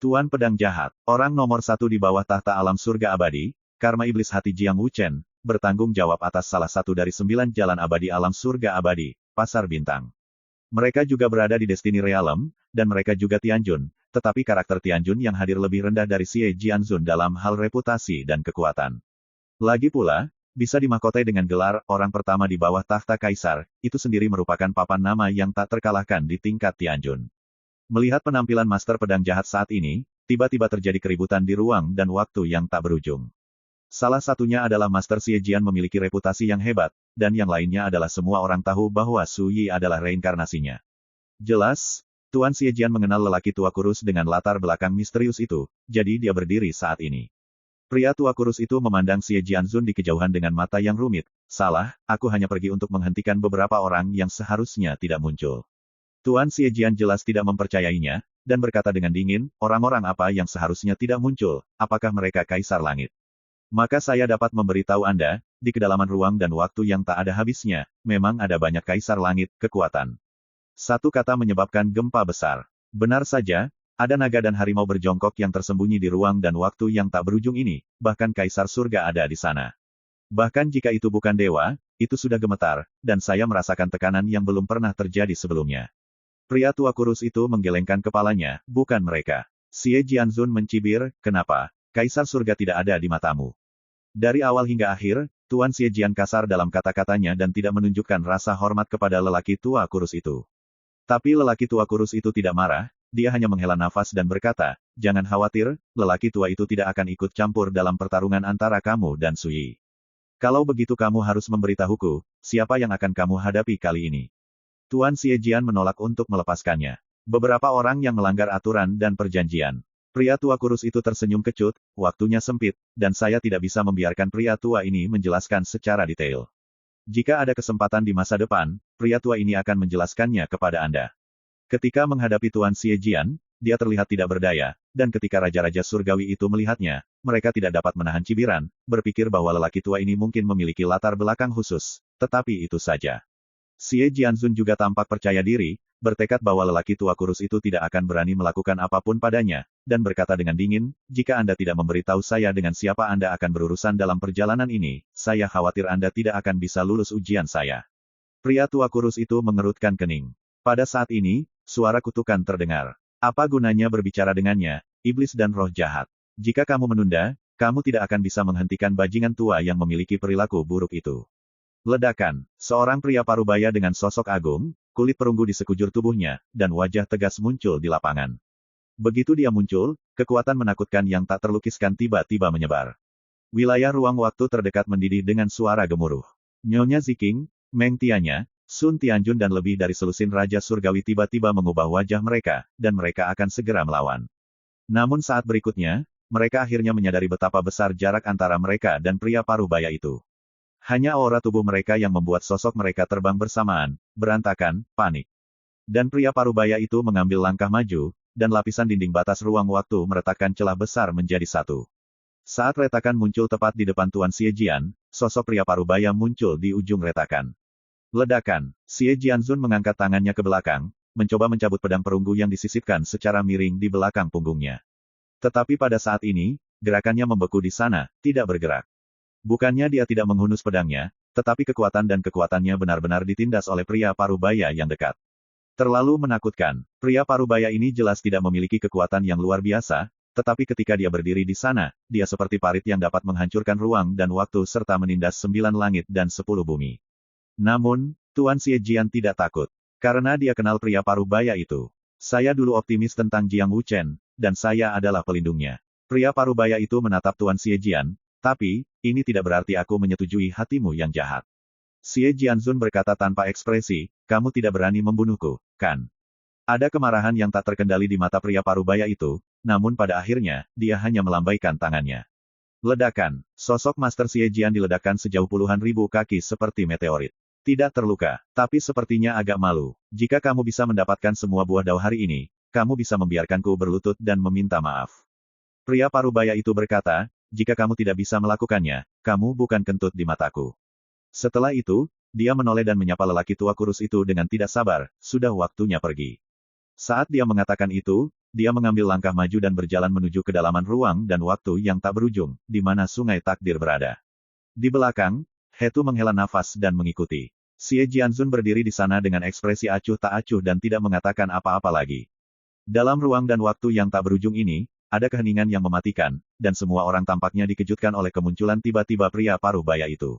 Tuan Pedang Jahat, orang nomor satu di bawah tahta alam surga abadi, Karma Iblis Hati Jiang Wuchen, bertanggung jawab atas salah satu dari 9 jalan abadi alam surga abadi, Pasar Bintang. Mereka juga berada di Destiny Realm, dan mereka juga Tianjun, tetapi karakter Tianjun yang hadir lebih rendah dari Xie Jianzun dalam hal reputasi dan kekuatan. Lagi pula, bisa dimahkotai dengan gelar orang pertama di bawah tahta kaisar, itu sendiri merupakan papan nama yang tak terkalahkan di tingkat Tianjun. Melihat penampilan Master Pedang Jahat saat ini, tiba-tiba terjadi keributan di ruang dan waktu yang tak berujung. Salah satunya adalah Master Xie Jian memiliki reputasi yang hebat, dan yang lainnya adalah semua orang tahu bahwa Su Yi adalah reinkarnasinya. Jelas, Tuan Xie Jian mengenal lelaki tua kurus dengan latar belakang misterius itu, jadi dia berdiri saat ini. Pria tua kurus itu memandang Xie Jianzun di kejauhan dengan mata yang rumit. Salah, aku hanya pergi untuk menghentikan beberapa orang yang seharusnya tidak muncul. Tuan Xie Jian jelas tidak mempercayainya, dan berkata dengan dingin, orang-orang apa yang seharusnya tidak muncul, apakah mereka kaisar langit? Maka saya dapat memberitahu Anda, di kedalaman ruang dan waktu yang tak ada habisnya, memang ada banyak kaisar langit, kekuatan. Satu kata menyebabkan gempa besar. Benar saja, ada naga dan harimau berjongkok yang tersembunyi di ruang dan waktu yang tak berujung ini, bahkan kaisar surga ada di sana. Bahkan jika itu bukan dewa, itu sudah gemetar, dan saya merasakan tekanan yang belum pernah terjadi sebelumnya. Pria tua kurus itu menggelengkan kepalanya, bukan mereka. Xie Jianzun mencibir, kenapa? Kaisar surga tidak ada di matamu. Dari awal hingga akhir, Tuan Xie Jian kasar dalam kata-katanya dan tidak menunjukkan rasa hormat kepada lelaki tua kurus itu. Tapi lelaki tua kurus itu tidak marah, dia hanya menghela nafas dan berkata, jangan khawatir, lelaki tua itu tidak akan ikut campur dalam pertarungan antara kamu dan Su Yi. Kalau begitu kamu harus memberitahuku, siapa yang akan kamu hadapi kali ini. Tuan Xie Jian menolak untuk melepaskannya. Beberapa orang yang melanggar aturan dan perjanjian. Pria tua kurus itu tersenyum kecut, waktunya sempit, dan saya tidak bisa membiarkan pria tua ini menjelaskan secara detail. Jika ada kesempatan di masa depan, pria tua ini akan menjelaskannya kepada Anda. Ketika menghadapi Tuan Xie Jian, dia terlihat tidak berdaya, dan ketika Raja-Raja Surgawi itu melihatnya, mereka tidak dapat menahan cibiran, berpikir bahwa lelaki tua ini mungkin memiliki latar belakang khusus, tetapi itu saja. Xie Jianzun juga tampak percaya diri, bertekad bahwa lelaki tua kurus itu tidak akan berani melakukan apapun padanya, dan berkata dengan dingin, jika Anda tidak memberitahu saya dengan siapa Anda akan berurusan dalam perjalanan ini, saya khawatir Anda tidak akan bisa lulus ujian saya. Pria tua kurus itu mengerutkan kening. Pada saat ini, suara kutukan terdengar. Apa gunanya berbicara dengannya, iblis dan roh jahat? Jika kamu menunda, kamu tidak akan bisa menghentikan bajingan tua yang memiliki perilaku buruk itu. Ledakan. Seorang pria parubaya dengan sosok agung, kulit perunggu di sekujur tubuhnya, dan wajah tegas muncul di lapangan. Begitu dia muncul, kekuatan menakutkan yang tak terlukiskan tiba-tiba menyebar. Wilayah ruang waktu terdekat mendidih dengan suara gemuruh. Nyonya Ziking, Meng Tianya, Sun Tianjun dan lebih dari selusin Raja Surgawi tiba-tiba mengubah wajah mereka, dan mereka akan segera melawan. Namun saat berikutnya, mereka akhirnya menyadari betapa besar jarak antara mereka dan pria parubaya itu. Hanya aura tubuh mereka yang membuat sosok mereka terbang bersamaan, berantakan, panik. Dan pria parubaya itu mengambil langkah maju, dan lapisan dinding batas ruang waktu meretakkan celah besar menjadi satu. Saat retakan muncul tepat di depan Tuan Xie Jian, sosok pria parubaya muncul di ujung retakan. Ledakan. Xie Jianzun mengangkat tangannya ke belakang, mencoba mencabut pedang perunggu yang disisipkan secara miring di belakang punggungnya. Tetapi pada saat ini, gerakannya membeku di sana, tidak bergerak. Bukannya dia tidak menghunus pedangnya, tetapi kekuatan dan kekuatannya benar-benar ditindas oleh pria parubaya yang dekat. Terlalu menakutkan. Pria parubaya ini jelas tidak memiliki kekuatan yang luar biasa, tetapi ketika dia berdiri di sana, dia seperti parit yang dapat menghancurkan ruang dan waktu serta menindas 9 langit dan 10 bumi. Namun, Tuan Xie Jian tidak takut. Karena dia kenal pria parubaya itu. Saya dulu optimis tentang Jiang Wuchen, dan saya adalah pelindungnya. Pria parubaya itu menatap Tuan Xie Jian, Tapi, ini tidak berarti aku menyetujui hatimu yang jahat. Xie Jianzun berkata tanpa ekspresi, kamu tidak berani membunuhku, kan? Ada kemarahan yang tak terkendali di mata pria parubaya itu, namun pada akhirnya, dia hanya melambaikan tangannya. Ledakan, sosok Master Xie Jian diledakkan sejauh puluhan ribu kaki seperti meteorit. Tidak terluka, tapi sepertinya agak malu. Jika kamu bisa mendapatkan semua buah dao hari ini, kamu bisa membiarkanku berlutut dan meminta maaf. Pria parubaya itu berkata, jika kamu tidak bisa melakukannya, kamu bukan kentut di mataku. Setelah itu, dia menoleh dan menyapa lelaki tua kurus itu dengan tidak sabar, sudah waktunya pergi. Saat dia mengatakan itu, dia mengambil langkah maju dan berjalan menuju kedalaman ruang dan waktu yang tak berujung, di mana sungai takdir berada. Di belakang, Hetu menghela nafas dan mengikuti. Xie Jianzun berdiri di sana dengan ekspresi acuh tak acuh dan tidak mengatakan apa-apa lagi. Dalam ruang dan waktu yang tak berujung ini, ada keheningan yang mematikan, dan semua orang tampaknya dikejutkan oleh kemunculan tiba-tiba pria parubaya itu.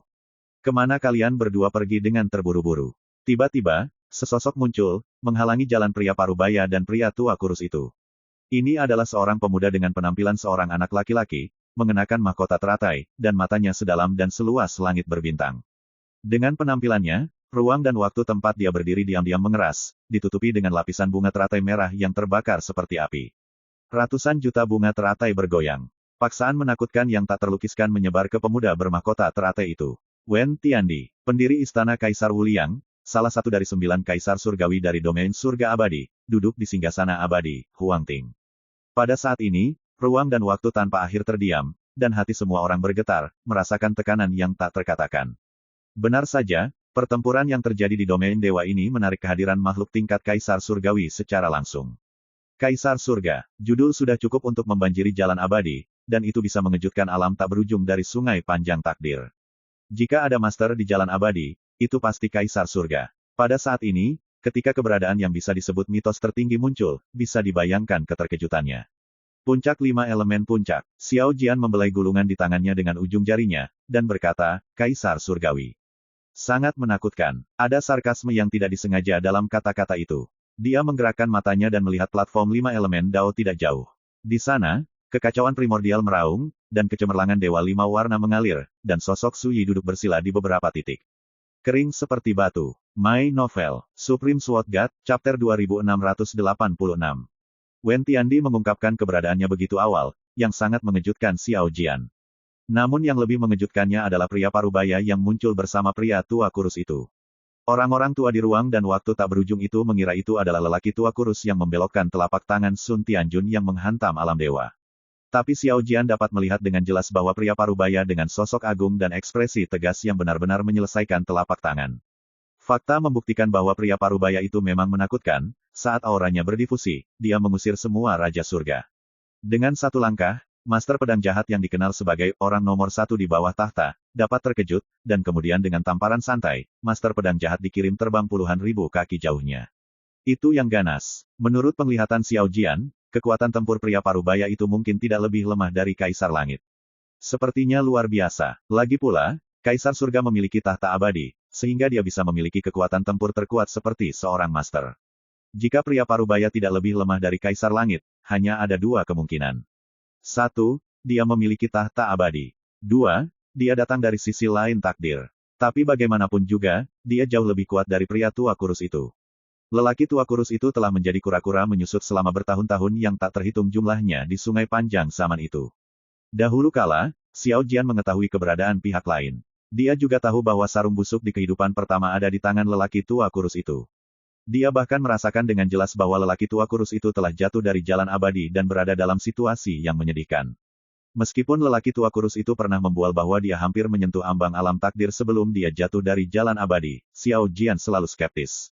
Kemana kalian berdua pergi dengan terburu-buru? Tiba-tiba, sesosok muncul, menghalangi jalan pria parubaya dan pria tua kurus itu. Ini adalah seorang pemuda dengan penampilan seorang anak laki-laki, mengenakan mahkota teratai, dan matanya sedalam dan seluas langit berbintang. Dengan penampilannya, ruang dan waktu tempat dia berdiri diam-diam mengeras, ditutupi dengan lapisan bunga teratai merah yang terbakar seperti api. Ratusan juta bunga teratai bergoyang. Paksaan menakutkan yang tak terlukiskan menyebar ke pemuda bermahkota teratai itu. Wen Tiandi, pendiri Istana Kaisar Wuliang, salah satu dari 9 kaisar surgawi dari domain surga abadi, duduk di singgasana abadi, Huangting. Pada saat ini, ruang dan waktu tanpa akhir terdiam, dan hati semua orang bergetar, merasakan tekanan yang tak terkatakan. Benar saja, pertempuran yang terjadi di domain dewa ini menarik kehadiran makhluk tingkat kaisar surgawi secara langsung. Kaisar surga, judul sudah cukup untuk membanjiri jalan abadi, dan itu bisa mengejutkan alam tak berujung dari sungai panjang takdir. Jika ada master di jalan abadi, itu pasti kaisar surga. Pada saat ini, ketika keberadaan yang bisa disebut mitos tertinggi muncul, bisa dibayangkan keterkejutannya. Puncak 5 elemen puncak, Xiao Jian membelai gulungan di tangannya dengan ujung jarinya, dan berkata, Kaisar Surgawi. Sangat menakutkan, ada sarkasme yang tidak disengaja dalam kata-kata itu. Dia menggerakkan matanya dan melihat platform 5 elemen Dao tidak jauh. Di sana, kekacauan primordial meraung, dan kecemerlangan Dewa 5 warna mengalir, dan sosok Su Yi duduk bersila di beberapa titik. Kering seperti batu. My Novel, Supreme Sword God, Chapter 2686. Wen Tiandi mengungkapkan keberadaannya begitu awal, yang sangat mengejutkan Xiao Jian. Namun yang lebih mengejutkannya adalah pria parubaya yang muncul bersama pria tua kurus itu. Orang-orang tua di ruang dan waktu tak berujung itu mengira itu adalah lelaki tua kurus yang membelokkan telapak tangan Sun Tianjun yang menghantam alam dewa. Tapi Xiao Jian dapat melihat dengan jelas bahwa pria parubaya dengan sosok agung dan ekspresi tegas yang benar-benar menyelesaikan telapak tangan. Fakta membuktikan bahwa pria parubaya itu memang menakutkan, saat auranya berdifusi, dia mengusir semua Raja Surga. Dengan satu langkah, Master Pedang Jahat yang dikenal sebagai orang nomor 1 di bawah tahta, dapat terkejut, dan kemudian dengan tamparan santai, Master Pedang Jahat dikirim terbang puluhan ribu kaki jauhnya. Itu yang ganas. Menurut penglihatan Xiao Jian, kekuatan tempur pria parubaya itu mungkin tidak lebih lemah dari Kaisar Langit. Sepertinya luar biasa. Lagi pula, Kaisar Surga memiliki tahta abadi, sehingga dia bisa memiliki kekuatan tempur terkuat seperti seorang master. Jika pria parubaya tidak lebih lemah dari Kaisar Langit, hanya ada 2 kemungkinan. 1. Dia memiliki tahta abadi. 2. Dia datang dari sisi lain takdir. Tapi bagaimanapun juga, dia jauh lebih kuat dari pria tua kurus itu. Lelaki tua kurus itu telah menjadi kura-kura menyusut selama bertahun-tahun yang tak terhitung jumlahnya di sungai panjang zaman itu. Dahulu kala, Xiao Jian mengetahui keberadaan pihak lain. Dia juga tahu bahwa sarung busuk di kehidupan pertama ada di tangan lelaki tua kurus itu. Dia bahkan merasakan dengan jelas bahwa lelaki tua kurus itu telah jatuh dari jalan abadi dan berada dalam situasi yang menyedihkan. Meskipun lelaki tua kurus itu pernah membual bahwa dia hampir menyentuh ambang alam takdir sebelum dia jatuh dari jalan abadi, Xiao Jian selalu skeptis.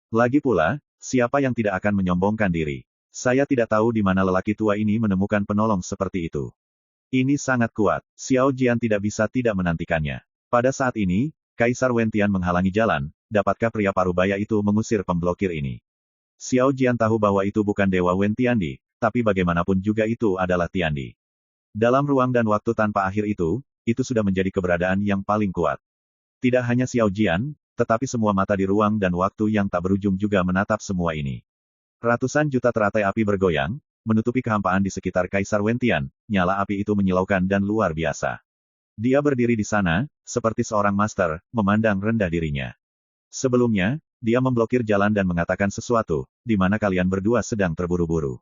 Lagi pula, siapa yang tidak akan menyombongkan diri? Saya tidak tahu di mana lelaki tua ini menemukan penolong seperti itu. Ini sangat kuat, Xiao Jian tidak bisa tidak menantikannya. Pada saat ini, Kaisar Wentian menghalangi jalan, dapatkah pria parubaya itu mengusir pemblokir ini? Xiao Jian tahu bahwa itu bukan Dewa Wen Tiandi, tapi bagaimanapun juga itu adalah Tiandi. Dalam ruang dan waktu tanpa akhir itu sudah menjadi keberadaan yang paling kuat. Tidak hanya Xiao Jian, tetapi semua mata di ruang dan waktu yang tak berujung juga menatap semua ini. Ratusan juta teratai api bergoyang, menutupi kehampaan di sekitar Kaisar Wentian, nyala api itu menyilaukan dan luar biasa. Dia berdiri di sana, seperti seorang master, memandang rendah dirinya. Sebelumnya, dia memblokir jalan dan mengatakan sesuatu, di mana kalian berdua sedang terburu-buru.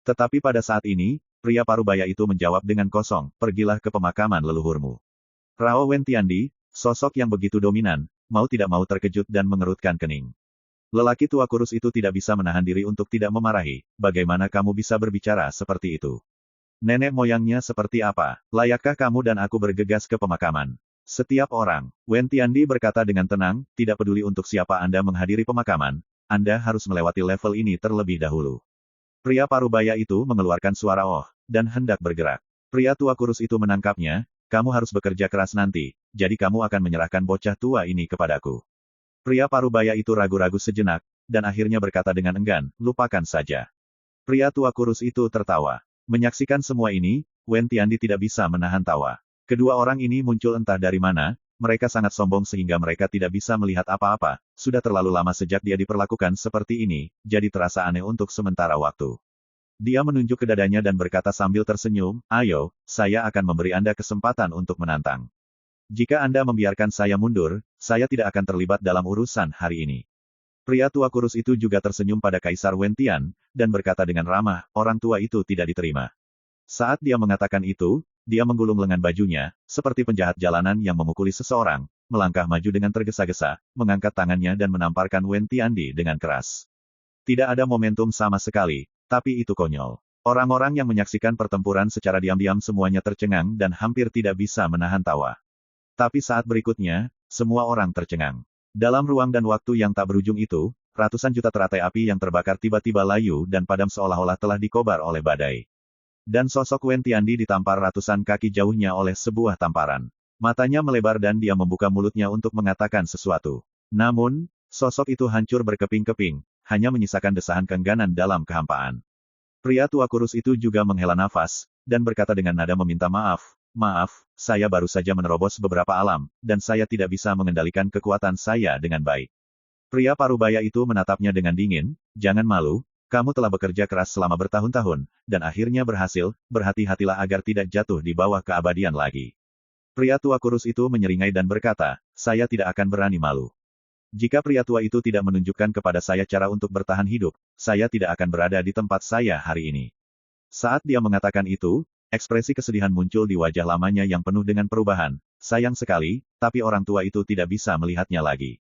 Tetapi pada saat ini, pria parubaya itu menjawab dengan kosong, pergilah ke pemakaman leluhurmu. Rao Wentiandi, sosok yang begitu dominan, mau tidak mau terkejut dan mengerutkan kening. Lelaki tua kurus itu tidak bisa menahan diri untuk tidak memarahi, bagaimana kamu bisa berbicara seperti itu? Nenek moyangnya seperti apa? Layakkah kamu dan aku bergegas ke pemakaman? Setiap orang, Wentiandi berkata dengan tenang, tidak peduli untuk siapa Anda menghadiri pemakaman, Anda harus melewati level ini terlebih dahulu. Pria parubaya itu mengeluarkan suara oh, dan hendak bergerak. Pria tua kurus itu menangkapnya, kamu harus bekerja keras nanti, jadi kamu akan menyerahkan bocah tua ini kepadaku. Pria parubaya itu ragu-ragu sejenak, dan akhirnya berkata dengan enggan, lupakan saja. Pria tua kurus itu tertawa. Menyaksikan semua ini, Wentiandi tidak bisa menahan tawa. Kedua orang ini muncul entah dari mana, mereka sangat sombong sehingga mereka tidak bisa melihat apa-apa, sudah terlalu lama sejak dia diperlakukan seperti ini, jadi terasa aneh untuk sementara waktu. Dia menunjuk ke dadanya dan berkata sambil tersenyum, ayo, saya akan memberi Anda kesempatan untuk menantang. Jika Anda membiarkan saya mundur, saya tidak akan terlibat dalam urusan hari ini. Pria tua kurus itu juga tersenyum pada Kaisar Wentian, dan berkata dengan ramah, orang tua itu tidak diterima. Saat dia mengatakan itu, dia menggulung lengan bajunya, seperti penjahat jalanan yang memukuli seseorang, melangkah maju dengan tergesa-gesa, mengangkat tangannya dan menamparkan Wentiandi dengan keras. Tidak ada momentum sama sekali, tapi itu konyol. Orang-orang yang menyaksikan pertempuran secara diam-diam semuanya tercengang dan hampir tidak bisa menahan tawa. Tapi saat berikutnya, semua orang tercengang. Dalam ruang dan waktu yang tak berujung itu, ratusan juta teratai api yang terbakar tiba-tiba layu dan padam seolah-olah telah dikobar oleh badai. Dan sosok Wentiandi ditampar ratusan kaki jauhnya oleh sebuah tamparan. Matanya melebar dan dia membuka mulutnya untuk mengatakan sesuatu. Namun, sosok itu hancur berkeping-keping, hanya menyisakan desahan keengganan dalam kehampaan. Pria tua kurus itu juga menghela nafas, dan berkata dengan nada meminta maaf, maaf, saya baru saja menerobos beberapa alam, dan saya tidak bisa mengendalikan kekuatan saya dengan baik. Pria parubaya itu menatapnya dengan dingin, jangan malu, kamu telah bekerja keras selama bertahun-tahun, dan akhirnya berhasil, berhati-hatilah agar tidak jatuh di bawah keabadian lagi. Pria tua kurus itu menyeringai dan berkata, saya tidak akan berani malu. Jika pria tua itu tidak menunjukkan kepada saya cara untuk bertahan hidup, saya tidak akan berada di tempat saya hari ini. Saat dia mengatakan itu, ekspresi kesedihan muncul di wajah lamanya yang penuh dengan perubahan. Sayang sekali, tapi orang tua itu tidak bisa melihatnya lagi.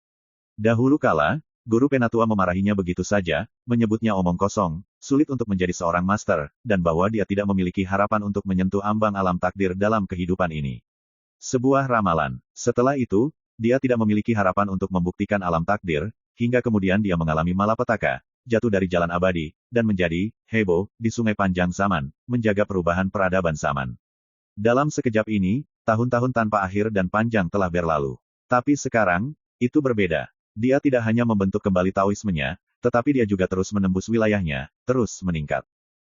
Dahulu kala, guru penatua memarahinya begitu saja, menyebutnya omong kosong, sulit untuk menjadi seorang master, dan bahwa dia tidak memiliki harapan untuk menyentuh ambang alam takdir dalam kehidupan ini. Sebuah ramalan. Setelah itu, dia tidak memiliki harapan untuk membuktikan alam takdir, hingga kemudian dia mengalami malapetaka, jatuh dari jalan abadi, dan menjadi heboh di sungai panjang zaman, menjaga perubahan peradaban zaman. Dalam sekejap ini, tahun-tahun tanpa akhir dan panjang telah berlalu. Tapi sekarang, itu berbeda. Dia tidak hanya membentuk kembali Taoismenya, tetapi dia juga terus menembus wilayahnya, terus meningkat.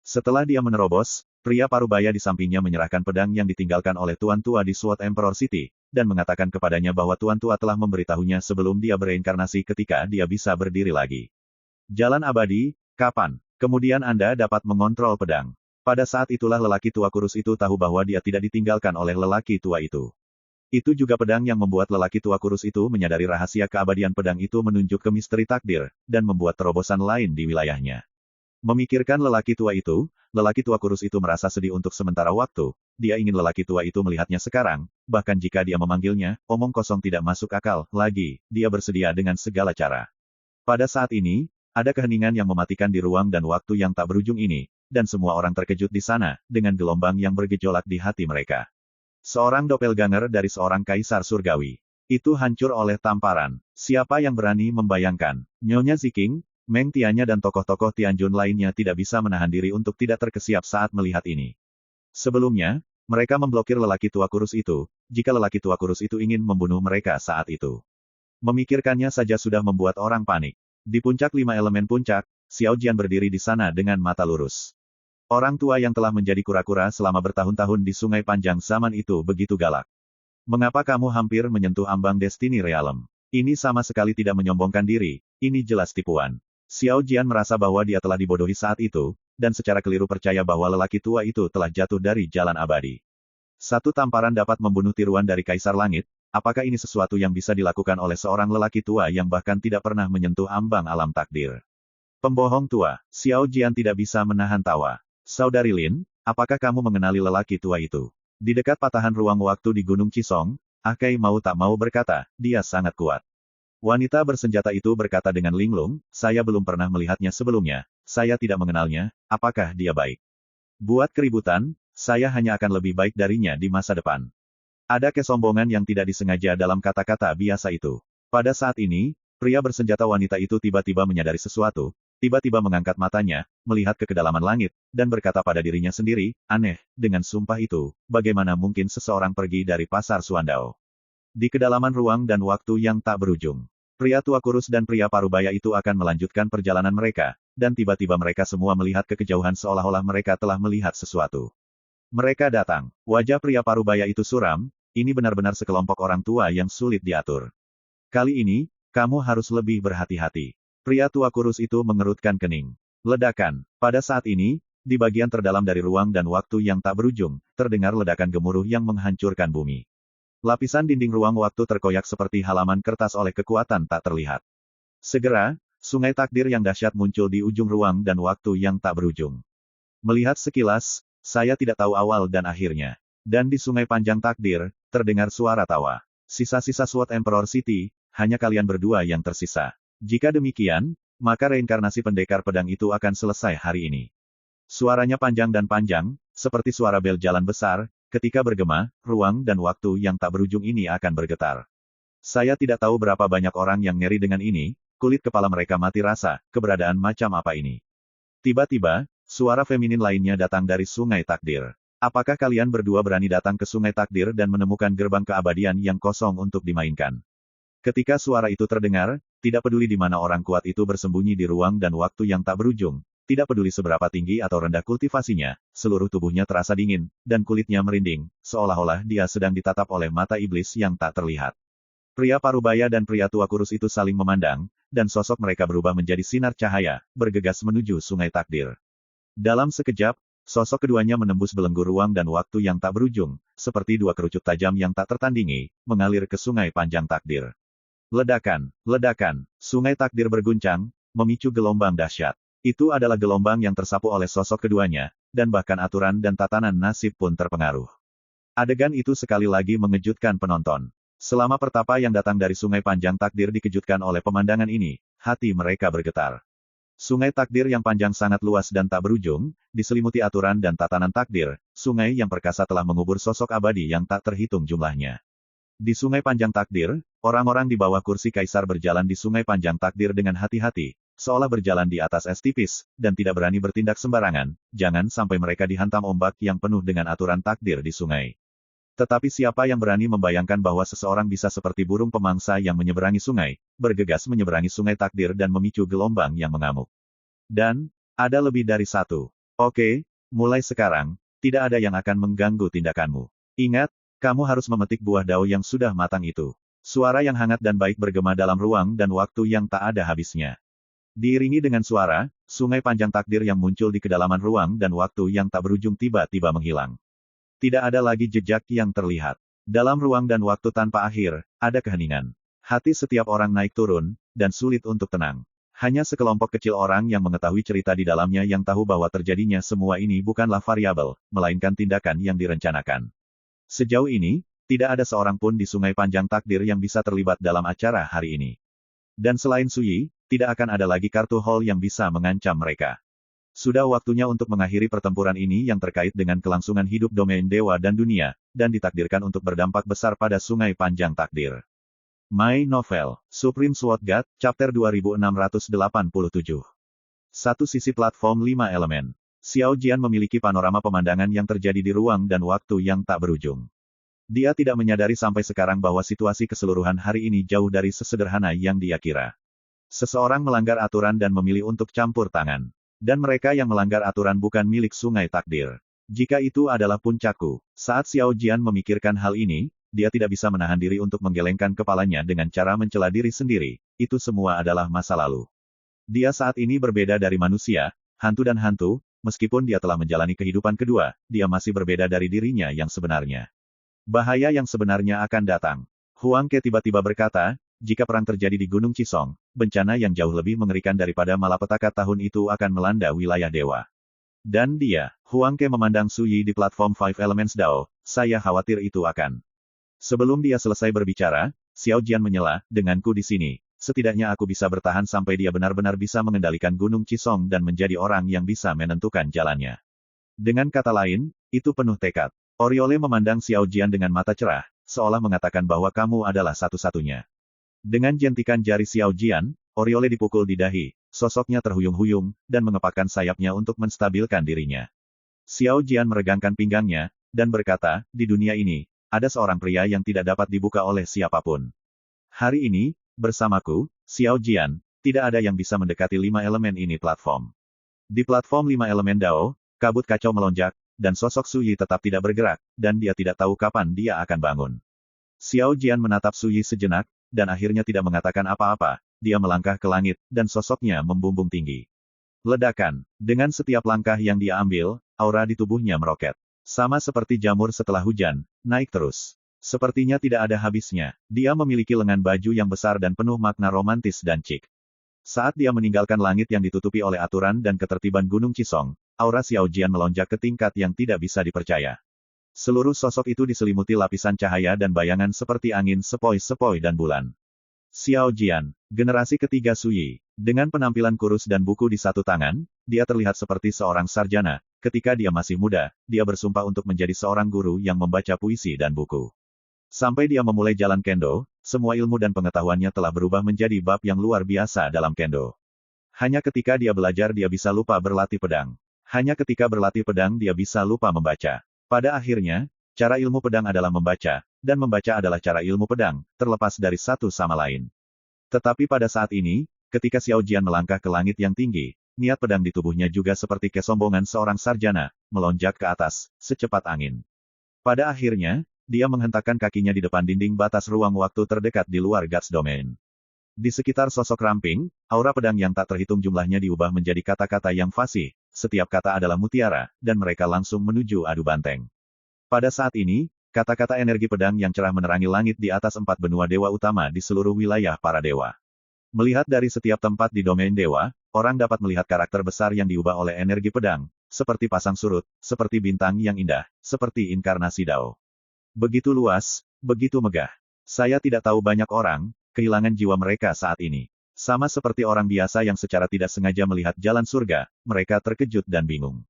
Setelah dia menerobos, pria parubaya di sampingnya menyerahkan pedang yang ditinggalkan oleh Tuan Tua di Sword Emperor City, dan mengatakan kepadanya bahwa Tuan Tua telah memberitahunya sebelum dia bereinkarnasi ketika dia bisa berdiri lagi. Jalan abadi, kapan? Kemudian Anda dapat mengontrol pedang. Pada saat itulah lelaki tua kurus itu tahu bahwa dia tidak ditinggalkan oleh lelaki tua itu. Itu juga pedang yang membuat lelaki tua kurus itu menyadari rahasia keabadian pedang itu menunjuk ke misteri takdir, dan membuat terobosan lain di wilayahnya. Memikirkan lelaki tua itu, lelaki tua kurus itu merasa sedih untuk sementara waktu, dia ingin lelaki tua itu melihatnya sekarang, bahkan jika dia memanggilnya, omong kosong tidak masuk akal, lagi, dia bersedia dengan segala cara. Pada saat ini, ada keheningan yang mematikan di ruang dan waktu yang tak berujung ini, dan semua orang terkejut di sana, dengan gelombang yang bergejolak di hati mereka. Seorang doppelganger dari seorang kaisar surgawi. Itu hancur oleh tamparan. Siapa yang berani membayangkan? Nyonya Ziking, Meng Tianya dan tokoh-tokoh Tianjun lainnya tidak bisa menahan diri untuk tidak terkesiap saat melihat ini. Sebelumnya, mereka memblokir lelaki tua kurus itu, jika lelaki tua kurus itu ingin membunuh mereka saat itu. Memikirkannya saja sudah membuat orang panik. Di puncak 5 elemen puncak, Xiao Jian berdiri di sana dengan mata lurus. Orang tua yang telah menjadi kura-kura selama bertahun-tahun di sungai panjang zaman itu begitu galak. Mengapa kamu hampir menyentuh ambang Destiny Realm? Ini sama sekali tidak menyombongkan diri, ini jelas tipuan. Xiao Jian merasa bahwa dia telah dibodohi saat itu, dan secara keliru percaya bahwa lelaki tua itu telah jatuh dari jalan abadi. Satu tamparan dapat membunuh tiruan dari Kaisar Langit, apakah ini sesuatu yang bisa dilakukan oleh seorang lelaki tua yang bahkan tidak pernah menyentuh ambang alam takdir? Pembohong tua, Xiao Jian tidak bisa menahan tawa. Saudari Lin, apakah kamu mengenali lelaki tua itu? Di dekat patahan ruang waktu di Gunung Cisong, Akai mau tak mau berkata, dia sangat kuat. Wanita bersenjata itu berkata dengan linglung, saya belum pernah melihatnya sebelumnya, saya tidak mengenalnya, apakah dia baik? Buat keributan, saya hanya akan lebih baik darinya di masa depan. Ada kesombongan yang tidak disengaja dalam kata-kata biasa itu. Pada saat ini, pria bersenjata wanita itu tiba-tiba menyadari sesuatu, tiba-tiba mengangkat matanya, melihat ke kedalaman langit, dan berkata pada dirinya sendiri, aneh, dengan sumpah itu, bagaimana mungkin seseorang pergi dari pasar Suandao? Di kedalaman ruang dan waktu yang tak berujung. Pria tua kurus dan pria parubaya itu akan melanjutkan perjalanan mereka, dan tiba-tiba mereka semua melihat ke kejauhan seolah-olah mereka telah melihat sesuatu. Mereka datang. Wajah pria parubaya itu suram, ini benar-benar sekelompok orang tua yang sulit diatur. Kali ini, kamu harus lebih berhati-hati. Pria tua kurus itu mengerutkan kening. Ledakan. Pada saat ini, di bagian terdalam dari ruang dan waktu yang tak berujung, terdengar ledakan gemuruh yang menghancurkan bumi. Lapisan dinding ruang waktu terkoyak seperti halaman kertas oleh kekuatan tak terlihat. Segera, sungai takdir yang dahsyat muncul di ujung ruang dan waktu yang tak berujung. Melihat sekilas, saya tidak tahu awal dan akhirnya. Dan di sungai panjang takdir, terdengar suara tawa. Sisa-sisa SWOT Emperor City, hanya kalian berdua yang tersisa. Jika demikian, maka reinkarnasi pendekar pedang itu akan selesai hari ini. Suaranya panjang dan panjang, seperti suara bel jalan besar. Ketika bergema, ruang dan waktu yang tak berujung ini akan bergetar. Saya tidak tahu berapa banyak orang yang ngeri dengan ini, kulit kepala mereka mati rasa, keberadaan macam apa ini. Tiba-tiba, suara feminin lainnya datang dari sungai takdir. Apakah kalian berdua berani datang ke sungai takdir dan menemukan gerbang keabadian yang kosong untuk dimainkan? Ketika suara itu terdengar, tidak peduli di mana orang kuat itu bersembunyi di ruang dan waktu yang tak berujung, tidak peduli seberapa tinggi atau rendah kultivasinya, seluruh tubuhnya terasa dingin, dan kulitnya merinding, seolah-olah dia sedang ditatap oleh mata iblis yang tak terlihat. Pria parubaya dan pria tua kurus itu saling memandang, dan sosok mereka berubah menjadi sinar cahaya, bergegas menuju sungai takdir. Dalam sekejap, sosok keduanya menembus belenggu ruang dan waktu yang tak berujung, seperti dua kerucut tajam yang tak tertandingi, mengalir ke sungai panjang takdir. Ledakan, ledakan, sungai takdir berguncang, memicu gelombang dahsyat. Itu adalah gelombang yang tersapu oleh sosok keduanya, dan bahkan aturan dan tatanan nasib pun terpengaruh. Adegan itu sekali lagi mengejutkan penonton. Selama pertapa yang datang dari sungai panjang takdir dikejutkan oleh pemandangan ini, hati mereka bergetar. Sungai takdir yang panjang sangat luas dan tak berujung, diselimuti aturan dan tatanan takdir, sungai yang perkasa telah mengubur sosok abadi yang tak terhitung jumlahnya. Di sungai panjang takdir, orang-orang di bawah kursi kaisar berjalan di sungai panjang takdir dengan hati-hati, seolah berjalan di atas es tipis, dan tidak berani bertindak sembarangan, jangan sampai mereka dihantam ombak yang penuh dengan aturan takdir di sungai. Tetapi siapa yang berani membayangkan bahwa seseorang bisa seperti burung pemangsa yang menyeberangi sungai, bergegas menyeberangi sungai takdir dan memicu gelombang yang mengamuk. Dan, ada lebih dari satu. Oke, mulai sekarang, tidak ada yang akan mengganggu tindakanmu. Ingat, kamu harus memetik buah dao yang sudah matang itu. Suara yang hangat dan baik bergema dalam ruang dan waktu yang tak ada habisnya. Diiringi dengan suara, sungai panjang takdir yang muncul di kedalaman ruang dan waktu yang tak berujung tiba-tiba menghilang. Tidak ada lagi jejak yang terlihat. Dalam ruang dan waktu tanpa akhir, ada keheningan. Hati setiap orang naik turun, dan sulit untuk tenang. Hanya sekelompok kecil orang yang mengetahui cerita di dalamnya yang tahu bahwa terjadinya semua ini bukanlah variabel, melainkan tindakan yang direncanakan. Sejauh ini, tidak ada seorang pun di sungai panjang takdir yang bisa terlibat dalam acara hari ini. Dan selain Suyi, tidak akan ada lagi kartu hall yang bisa mengancam mereka. Sudah waktunya untuk mengakhiri pertempuran ini yang terkait dengan kelangsungan hidup domain dewa dan dunia, dan ditakdirkan untuk berdampak besar pada sungai panjang takdir. My Novel, Supreme Sword God, Chapter 2687. Satu sisi platform 5 elemen. Xiao Jian memiliki panorama pemandangan yang terjadi di ruang dan waktu yang tak berujung. Dia tidak menyadari sampai sekarang bahwa situasi keseluruhan hari ini jauh dari sesederhana yang dia kira. Seseorang melanggar aturan dan memilih untuk campur tangan. Dan mereka yang melanggar aturan bukan milik sungai takdir. Jika itu adalah puncakku, saat Xiao Jian memikirkan hal ini, dia tidak bisa menahan diri untuk menggelengkan kepalanya dengan cara mencela diri sendiri. Itu semua adalah masa lalu. Dia saat ini berbeda dari manusia, hantu dan hantu, meskipun dia telah menjalani kehidupan kedua, dia masih berbeda dari dirinya yang sebenarnya. Bahaya yang sebenarnya akan datang. Huang Ke tiba-tiba berkata, jika perang terjadi di Gunung Cisong, bencana yang jauh lebih mengerikan daripada malapetaka tahun itu akan melanda wilayah dewa. Dan dia, Huang Ke memandang Su Yi di platform Five Elements Dao, saya khawatir itu akan. Sebelum dia selesai berbicara, Xiao Jian menyela, denganku di sini, setidaknya aku bisa bertahan sampai dia benar-benar bisa mengendalikan Gunung Cisong dan menjadi orang yang bisa menentukan jalannya. Dengan kata lain, itu penuh tekad. Oriole memandang Xiao Jian dengan mata cerah, seolah mengatakan bahwa kamu adalah satu-satunya. Dengan jentikan jari Xiao Jian, Oriole dipukul di dahi, sosoknya terhuyung-huyung, dan mengepakkan sayapnya untuk menstabilkan dirinya. Xiao Jian meregangkan pinggangnya, dan berkata, di dunia ini, ada seorang pria yang tidak dapat dibuka oleh siapapun. Hari ini, bersamaku, Xiao Jian, tidak ada yang bisa mendekati 5 elemen ini platform. Di platform 5 elemen Dao, kabut kacau melonjak, dan sosok Su Yi tetap tidak bergerak, dan dia tidak tahu kapan dia akan bangun. Xiao Jian menatap Su Yi sejenak, dan akhirnya tidak mengatakan apa-apa, dia melangkah ke langit, dan sosoknya membumbung tinggi. Ledakan. Dengan setiap langkah yang dia ambil, aura di tubuhnya meroket. Sama seperti jamur setelah hujan, naik terus. Sepertinya tidak ada habisnya, dia memiliki lengan baju yang besar dan penuh makna romantis dan chic. Saat dia meninggalkan langit yang ditutupi oleh aturan dan ketertiban Gunung Cisong, aura Xiao Jian melonjak ke tingkat yang tidak bisa dipercaya. Seluruh sosok itu diselimuti lapisan cahaya dan bayangan seperti angin sepoi-sepoi dan bulan. Xiao Jian, generasi ketiga Su Yi. Dengan penampilan kurus dan buku di satu tangan, dia terlihat seperti seorang sarjana. Ketika dia masih muda, dia bersumpah untuk menjadi seorang guru yang membaca puisi dan buku. Sampai dia memulai jalan kendo, semua ilmu dan pengetahuannya telah berubah menjadi bab yang luar biasa dalam kendo. Hanya ketika dia belajar dia bisa lupa berlatih pedang. Hanya ketika berlatih pedang dia bisa lupa membaca. Pada akhirnya, cara ilmu pedang adalah membaca, dan membaca adalah cara ilmu pedang, terlepas dari satu sama lain. Tetapi pada saat ini, ketika Xiao Jian melangkah ke langit yang tinggi, niat pedang di tubuhnya juga seperti kesombongan seorang sarjana, melonjak ke atas, secepat angin. Pada akhirnya, dia menghentakkan kakinya di depan dinding batas ruang waktu terdekat di luar Guts Domain. Di sekitar sosok ramping, aura pedang yang tak terhitung jumlahnya diubah menjadi kata-kata yang fasih, setiap kata adalah mutiara, dan mereka langsung menuju adu banteng. Pada saat ini, kata-kata energi pedang yang cerah menerangi langit di atas 4 benua dewa utama di seluruh wilayah para dewa. Melihat dari setiap tempat di domain dewa, orang dapat melihat karakter besar yang diubah oleh energi pedang, seperti pasang surut, seperti bintang yang indah, seperti inkarnasi Dao. Begitu luas, begitu megah. Saya tidak tahu banyak orang, kehilangan jiwa mereka saat ini. Sama seperti orang biasa yang secara tidak sengaja melihat jalan surga, mereka terkejut dan bingung.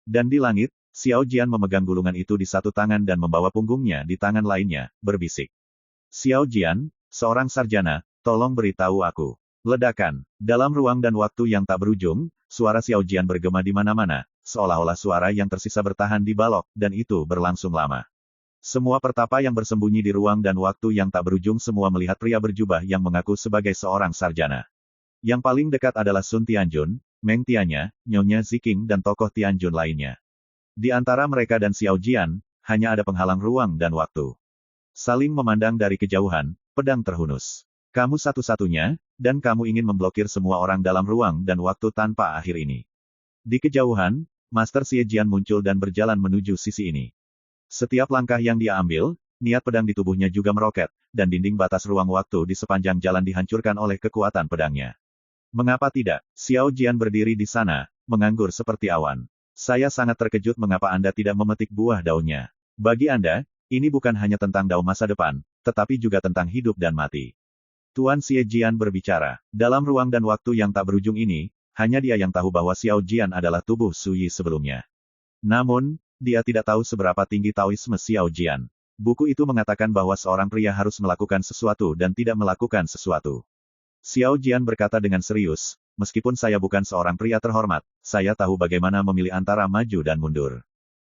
Dan di langit, Xiao Jian memegang gulungan itu di satu tangan dan membawa punggungnya di tangan lainnya, berbisik. Xiao Jian, seorang sarjana, tolong beritahu aku. Ledakan. Dalam ruang dan waktu yang tak berujung, suara Xiao Jian bergema di mana-mana, seolah-olah suara yang tersisa bertahan di balok, dan itu berlangsung lama. Semua pertapa yang bersembunyi di ruang dan waktu yang tak berujung semua melihat pria berjubah yang mengaku sebagai seorang sarjana. Yang paling dekat adalah Sun Tianjun, Meng Tianya, Nyonya Ziking dan tokoh Tianjun lainnya. Di antara mereka dan Xiao Jian, hanya ada penghalang ruang dan waktu. Saling memandang dari kejauhan, pedang terhunus. Kamu satu-satunya, dan kamu ingin memblokir semua orang dalam ruang dan waktu tanpa akhir ini. Di kejauhan, Master Xie Jian muncul dan berjalan menuju sisi ini. Setiap langkah yang dia ambil, niat pedang di tubuhnya juga meroket, dan dinding batas ruang waktu di sepanjang jalan dihancurkan oleh kekuatan pedangnya. Mengapa tidak? Xiao Jian berdiri di sana, menganggur seperti awan. Saya sangat terkejut mengapa Anda tidak memetik buah daunnya. Bagi Anda, ini bukan hanya tentang dao masa depan, tetapi juga tentang hidup dan mati. Tuan Xie Jian berbicara. Dalam ruang dan waktu yang tak berujung ini, hanya dia yang tahu bahwa Xiao Jian adalah tubuh Su Yi sebelumnya. Namun, dia tidak tahu seberapa tinggi Taoisme Xiao Jian. Buku itu mengatakan bahwa seorang pria harus melakukan sesuatu dan tidak melakukan sesuatu. Xiao Jian berkata dengan serius, meskipun saya bukan seorang pria terhormat, saya tahu bagaimana memilih antara maju dan mundur.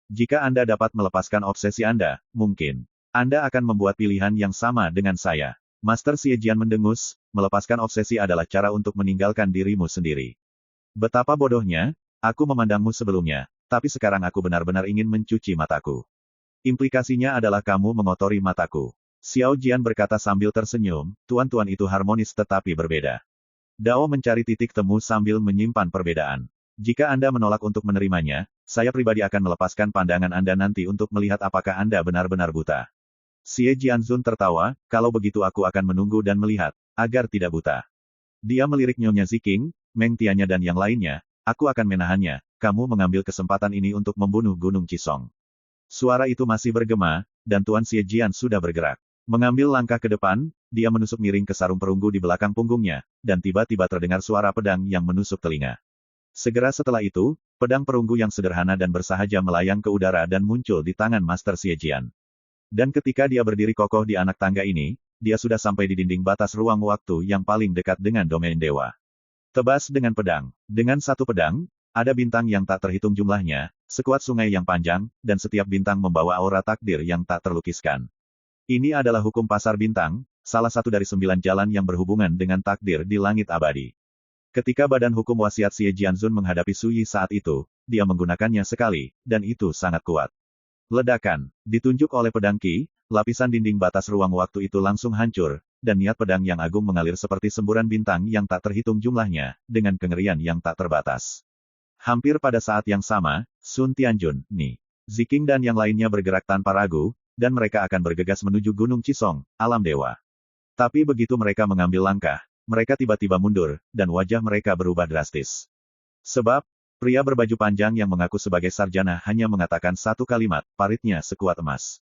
Jika Anda dapat melepaskan obsesi Anda, mungkin Anda akan membuat pilihan yang sama dengan saya. Master Xie Jian mendengus, melepaskan obsesi adalah cara untuk meninggalkan dirimu sendiri. Betapa bodohnya, aku memandangmu sebelumnya. Tapi sekarang aku benar-benar ingin mencuci mataku. Implikasinya adalah kamu mengotori mataku. Xiao Jian berkata sambil tersenyum, tuan-tuan itu harmonis tetapi berbeda. Dao mencari titik temu sambil menyimpan perbedaan. Jika Anda menolak untuk menerimanya, saya pribadi akan melepaskan pandangan Anda nanti untuk melihat apakah Anda benar-benar buta. Xie Jianzun tertawa, kalau begitu aku akan menunggu dan melihat, agar tidak buta. Dia melirik Nyonya Ziking, Meng Tianya dan yang lainnya, aku akan menahannya, kamu mengambil kesempatan ini untuk membunuh Gunung Cisong. Suara itu masih bergema, dan Tuan Xie Jian sudah bergerak. Mengambil langkah ke depan, dia menusuk miring ke sarung perunggu di belakang punggungnya, dan tiba-tiba terdengar suara pedang yang menusuk telinga. Segera setelah itu, pedang perunggu yang sederhana dan bersahaja melayang ke udara dan muncul di tangan Master Xie Jian. Dan ketika dia berdiri kokoh di anak tangga ini, dia sudah sampai di dinding batas ruang waktu yang paling dekat dengan domain dewa. Tebas dengan pedang. Dengan satu pedang, ada bintang yang tak terhitung jumlahnya, sekuat sungai yang panjang, dan setiap bintang membawa aura takdir yang tak terlukiskan. Ini adalah hukum pasar bintang, salah satu dari 9 jalan yang berhubungan dengan takdir di langit abadi. Ketika badan hukum wasiat Xie Jianzun menghadapi Su Yi saat itu, dia menggunakannya sekali, dan itu sangat kuat. Ledakan, ditunjuk oleh pedang Qi, lapisan dinding batas ruang waktu itu langsung hancur, dan niat pedang yang agung mengalir seperti semburan bintang yang tak terhitung jumlahnya, dengan kengerian yang tak terbatas. Hampir pada saat yang sama, Sun Tianjun, Ni Ziking dan yang lainnya bergerak tanpa ragu, dan mereka akan bergegas menuju Gunung Cisong, alam dewa. Tapi begitu mereka mengambil langkah, mereka tiba-tiba mundur, dan wajah mereka berubah drastis. Sebab, pria berbaju panjang yang mengaku sebagai sarjana hanya mengatakan satu kalimat, paritnya sekuat emas.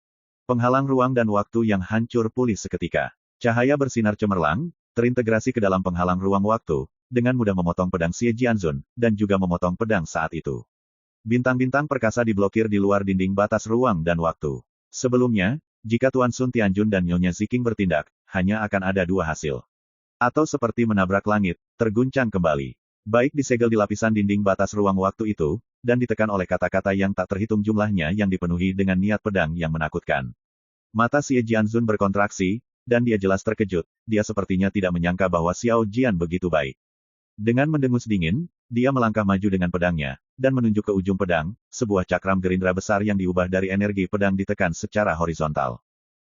Penghalang ruang dan waktu yang hancur pulih seketika. Cahaya bersinar cemerlang, terintegrasi ke dalam penghalang ruang waktu, dengan mudah memotong pedang Xie Jianzun, dan juga memotong pedang saat itu. Bintang-bintang perkasa diblokir di luar dinding batas ruang dan waktu. Sebelumnya, jika Tuan Sun Tianjun dan Nyonya Ziking bertindak, hanya akan ada dua hasil. Atau seperti menabrak langit, terguncang kembali. Baik disegel di lapisan dinding batas ruang waktu itu, dan ditekan oleh kata-kata yang tak terhitung jumlahnya yang dipenuhi dengan niat pedang yang menakutkan. Mata Xie Jianzun berkontraksi, dan dia jelas terkejut, dia sepertinya tidak menyangka bahwa Xiao Jian begitu baik. Dengan mendengus dingin, dia melangkah maju dengan pedangnya, dan menunjuk ke ujung pedang, sebuah cakram gerindra besar yang diubah dari energi pedang ditekan secara horizontal.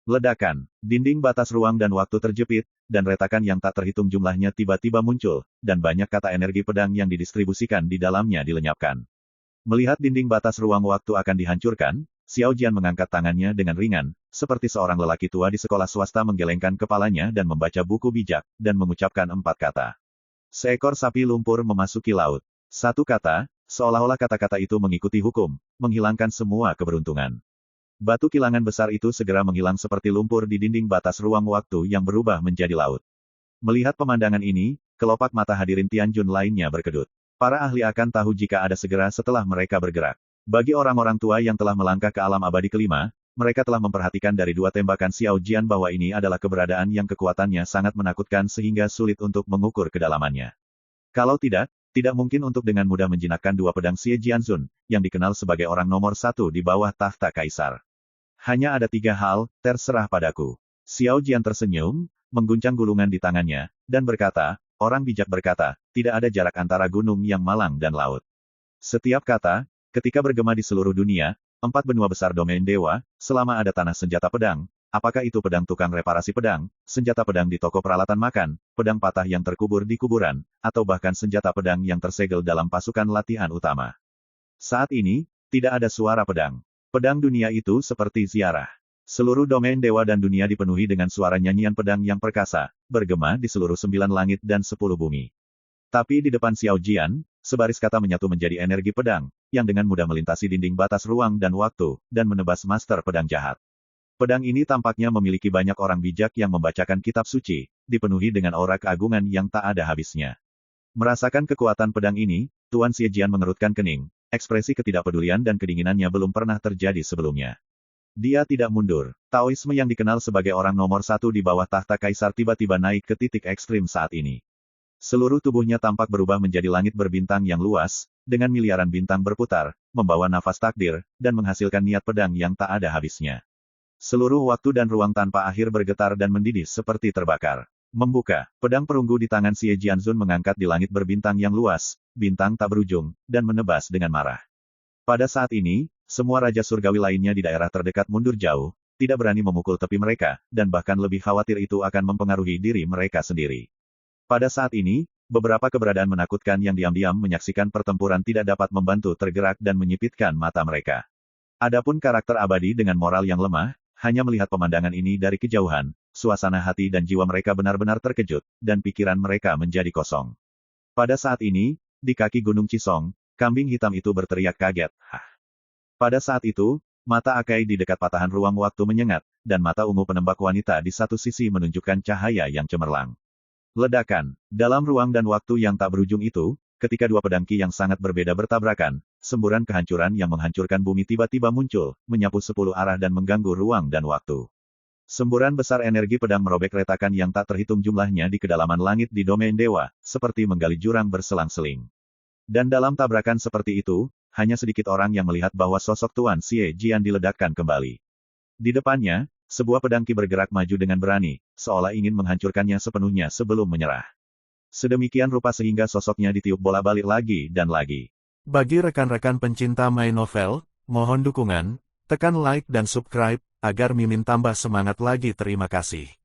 Ledakan, dinding batas ruang dan waktu terjepit, dan retakan yang tak terhitung jumlahnya tiba-tiba muncul, dan banyak kata energi pedang yang didistribusikan di dalamnya dilenyapkan. Melihat dinding batas ruang waktu akan dihancurkan, Xiao Jian mengangkat tangannya dengan ringan, seperti seorang lelaki tua di sekolah swasta menggelengkan kepalanya dan membaca buku bijak, dan mengucapkan 4 kata. Seekor sapi lumpur memasuki laut. Satu kata, seolah-olah kata-kata itu mengikuti hukum, menghilangkan semua keberuntungan. Batu kilangan besar itu segera menghilang seperti lumpur di dinding batas ruang waktu yang berubah menjadi laut. Melihat pemandangan ini, kelopak mata hadirin Tianjun lainnya berkedut. Para ahli akan tahu jika ada segera setelah mereka bergerak. Bagi orang-orang tua yang telah melangkah ke alam abadi kelima, mereka telah memperhatikan dari 2 tembakan Xiao Jian bahwa ini adalah keberadaan yang kekuatannya sangat menakutkan sehingga sulit untuk mengukur kedalamannya. Kalau tidak mungkin untuk dengan mudah menjinakkan 2 pedang Xie Jianzun, yang dikenal sebagai orang nomor 1 di bawah tahta kaisar. Hanya ada 3 hal, terserah padaku. Xiao Jian tersenyum, mengguncang gulungan di tangannya, dan berkata, orang bijak berkata, tidak ada jarak antara gunung yang malang dan laut. Setiap kata, ketika bergema di seluruh dunia, 4 benua besar domain dewa, selama ada tanah senjata pedang, apakah itu pedang tukang reparasi pedang, senjata pedang di toko peralatan makan, pedang patah yang terkubur di kuburan, atau bahkan senjata pedang yang tersegel dalam pasukan latihan utama. Saat ini, tidak ada suara pedang. Pedang dunia itu seperti ziarah. Seluruh domain dewa dan dunia dipenuhi dengan suara nyanyian pedang yang perkasa, bergema di seluruh 9 langit dan 10 bumi. Tapi di depan Xiao Jian, sebaris kata menyatu menjadi energi pedang, yang dengan mudah melintasi dinding batas ruang dan waktu, dan menebas master pedang jahat. Pedang ini tampaknya memiliki banyak orang bijak yang membacakan kitab suci, dipenuhi dengan aura keagungan yang tak ada habisnya. Merasakan kekuatan pedang ini, Tuan Xie Jian mengerutkan kening. Ekspresi ketidakpedulian dan kedinginannya belum pernah terjadi sebelumnya. Dia tidak mundur. Taoisme yang dikenal sebagai orang nomor 1 di bawah tahta kaisar tiba-tiba naik ke titik ekstrim saat ini. Seluruh tubuhnya tampak berubah menjadi langit berbintang yang luas, dengan miliaran bintang berputar, membawa nafas takdir, dan menghasilkan niat pedang yang tak ada habisnya. Seluruh waktu dan ruang tanpa akhir bergetar dan mendidih seperti terbakar. Membuka, pedang perunggu di tangan Xie Jianzun mengangkat di langit berbintang yang luas, bintang tak berujung, dan menebas dengan marah. Pada saat ini, semua raja surgawi lainnya di daerah terdekat mundur jauh, tidak berani memukul tepi mereka, dan bahkan lebih khawatir itu akan mempengaruhi diri mereka sendiri. Pada saat ini, beberapa keberadaan menakutkan yang diam-diam menyaksikan pertempuran tidak dapat membantu tergerak dan menyipitkan mata mereka. Adapun karakter abadi dengan moral yang lemah, hanya melihat pemandangan ini dari kejauhan, suasana hati dan jiwa mereka benar-benar terkejut, dan pikiran mereka menjadi kosong. Pada saat ini, di kaki Gunung Cisong, kambing hitam itu berteriak kaget, "Hah!" Pada saat itu, mata Akai di dekat patahan ruang waktu menyengat, dan mata ungu penembak wanita di satu sisi menunjukkan cahaya yang cemerlang. Ledakan. Dalam ruang dan waktu yang tak berujung itu, ketika dua pedang Ki yang sangat berbeda bertabrakan, semburan kehancuran yang menghancurkan bumi tiba-tiba muncul, menyapu 10 arah dan mengganggu ruang dan waktu. Semburan besar energi pedang merobek retakan yang tak terhitung jumlahnya di kedalaman langit di domain dewa, seperti menggali jurang berselang-seling. Dan dalam tabrakan seperti itu, hanya sedikit orang yang melihat bahwa sosok Tuan Xie Jian diledakkan kembali. Di depannya, sebuah pedang Ki bergerak maju dengan berani, seolah ingin menghancurkannya sepenuhnya sebelum menyerah. Sedemikian rupa sehingga sosoknya ditiup bola-balik lagi dan lagi. Bagi rekan-rekan pencinta My Novel, mohon dukungan, tekan like dan subscribe, agar Mimin tambah semangat lagi. Terima kasih.